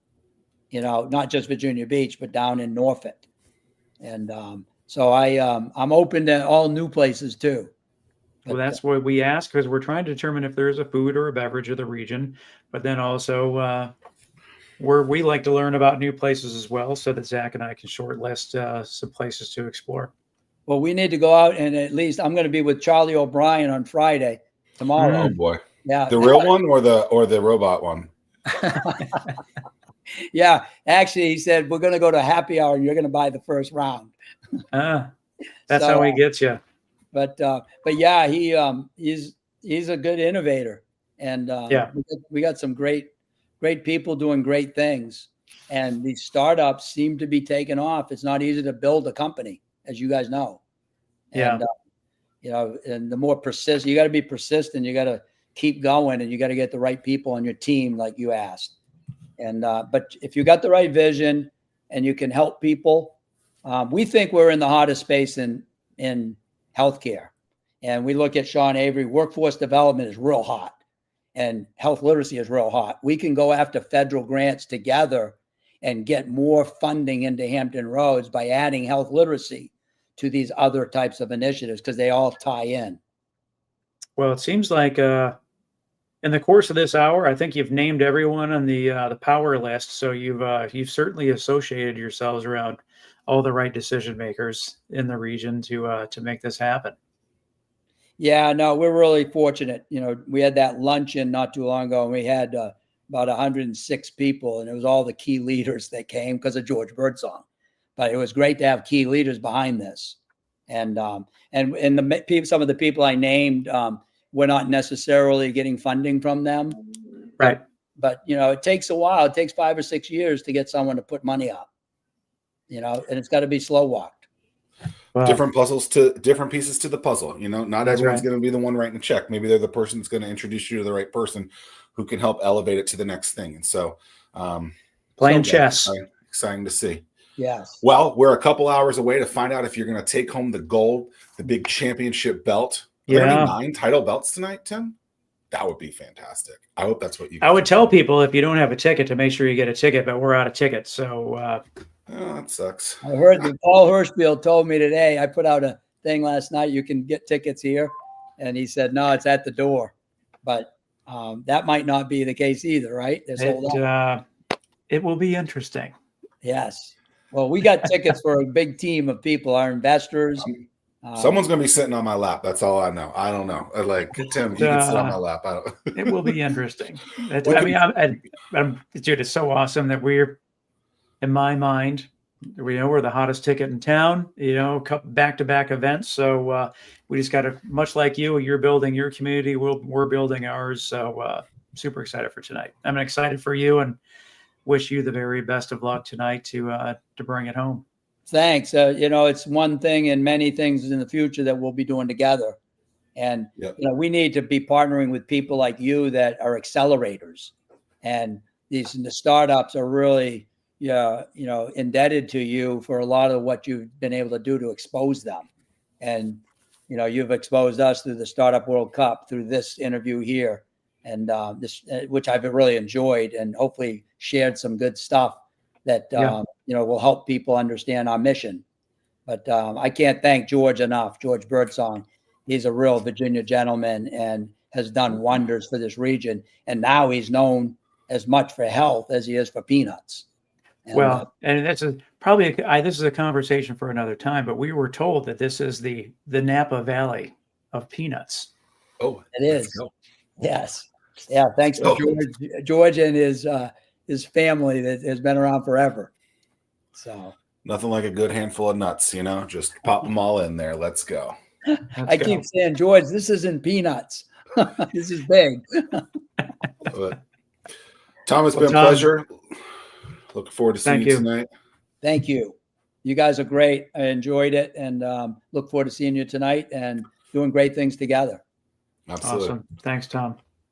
not just Virginia Beach, but down in Norfolk. And so I'm open to all new places too. Well, that's what we ask, because we're trying to determine if there's a food or a beverage of the region, but then also we like to learn about new places as well, so that Zach and I can shortlist some places to explore. Well, we need to go out, and at least I'm going to be with Charlie O'Brien on Friday tomorrow. Oh boy. Yeah. The real one or the robot one? Yeah. Actually, he said, we're going to go to happy hour and you're going to buy the first round. That's how he gets you. But yeah, he's a good innovator. And we got some great people doing great things. And these startups seem to be taking off. It's not easy to build a company, as you guys know. And, and the more persistent, you got to be persistent. You got to keep going, and you got to get the right people on your team, like you asked. And but if you got the right vision and you can help people, we think we're in the hottest space in healthcare. And we look at Sean Avery, workforce development is real hot, and health literacy is real hot. We can go after federal grants together and get more funding into Hampton Roads by adding health literacy to these other types of initiatives, because they all tie in. Well, it seems like in the course of this hour, I think you've named everyone on the power list. So you've certainly associated yourselves around all the right decision makers in the region to make this happen. Yeah, no, we're really fortunate. We had that luncheon not too long ago, and we had about 106 people, and it was all the key leaders that came because of George Birdsong. But it was great to have key leaders behind this, and some of the people I named, we're not necessarily getting funding from them, right? But it takes a while. It takes 5 or 6 years to get someone to put money up, and it's got to be slow walked. Wow. Different pieces to the puzzle. Not everyone's going to be the one writing a check. Maybe they're the person that's going to introduce you to the right person who can help elevate it to the next thing. And so, playing chess, exciting to see. Yes. Well, we're a couple hours away to find out if you're going to take home the gold, the big championship belt there going to Yeah. be 9 title belts tonight, Tim? That would be fantastic. I hope that's what you guys I would tell people if you don't have a ticket to make sure you get a ticket, but we're out of tickets. So oh, that sucks. I heard that Paul Hirschfield told me today. I put out a thing last night. You can get tickets here, and he said no, it's at the door. But that might not be the case either, right? it will be interesting. Yes. Well, we got tickets for a big team of people, our investors. Someone's going to be sitting on my lap. That's all I know. I don't know. Like, Tim, you can sit on my lap. I don't. It will be interesting. Dude, it's so awesome that we're, in my mind, we're the hottest ticket in town, back-to-back events. So we just got to, much like you're building your community, we're building ours. So super excited for tonight. I'm excited for you and wish you the very best of luck tonight to bring it home. Thanks. It's one thing and many things in the future that we'll be doing together. And, we need to be partnering with people like you that are accelerators. And the startups are really, indebted to you for a lot of what you've been able to do to expose them. And, you've exposed us through the Startup World Cup, through this interview here, and which I've really enjoyed, and hopefully shared some good stuff that, will help people understand our mission. But I can't thank George enough, George Birdsong. He's a real Virginia gentleman and has done wonders for this region. And now he's known as much for health as he is for peanuts. And that's this is a conversation for another time, but we were told that this is the Napa Valley of peanuts. Oh, it is. Yes. Yeah. Thanks to George and his family that has been around forever. So nothing like a good handful of nuts, just pop them all in there. Let's go. I keep saying, George, this isn't peanuts. This is big. Tom, it's been a pleasure. Looking forward to seeing you tonight. Thank you. You guys are great. I enjoyed it, and look forward to seeing you tonight and doing great things together. Absolutely. Awesome. Thanks, Tom.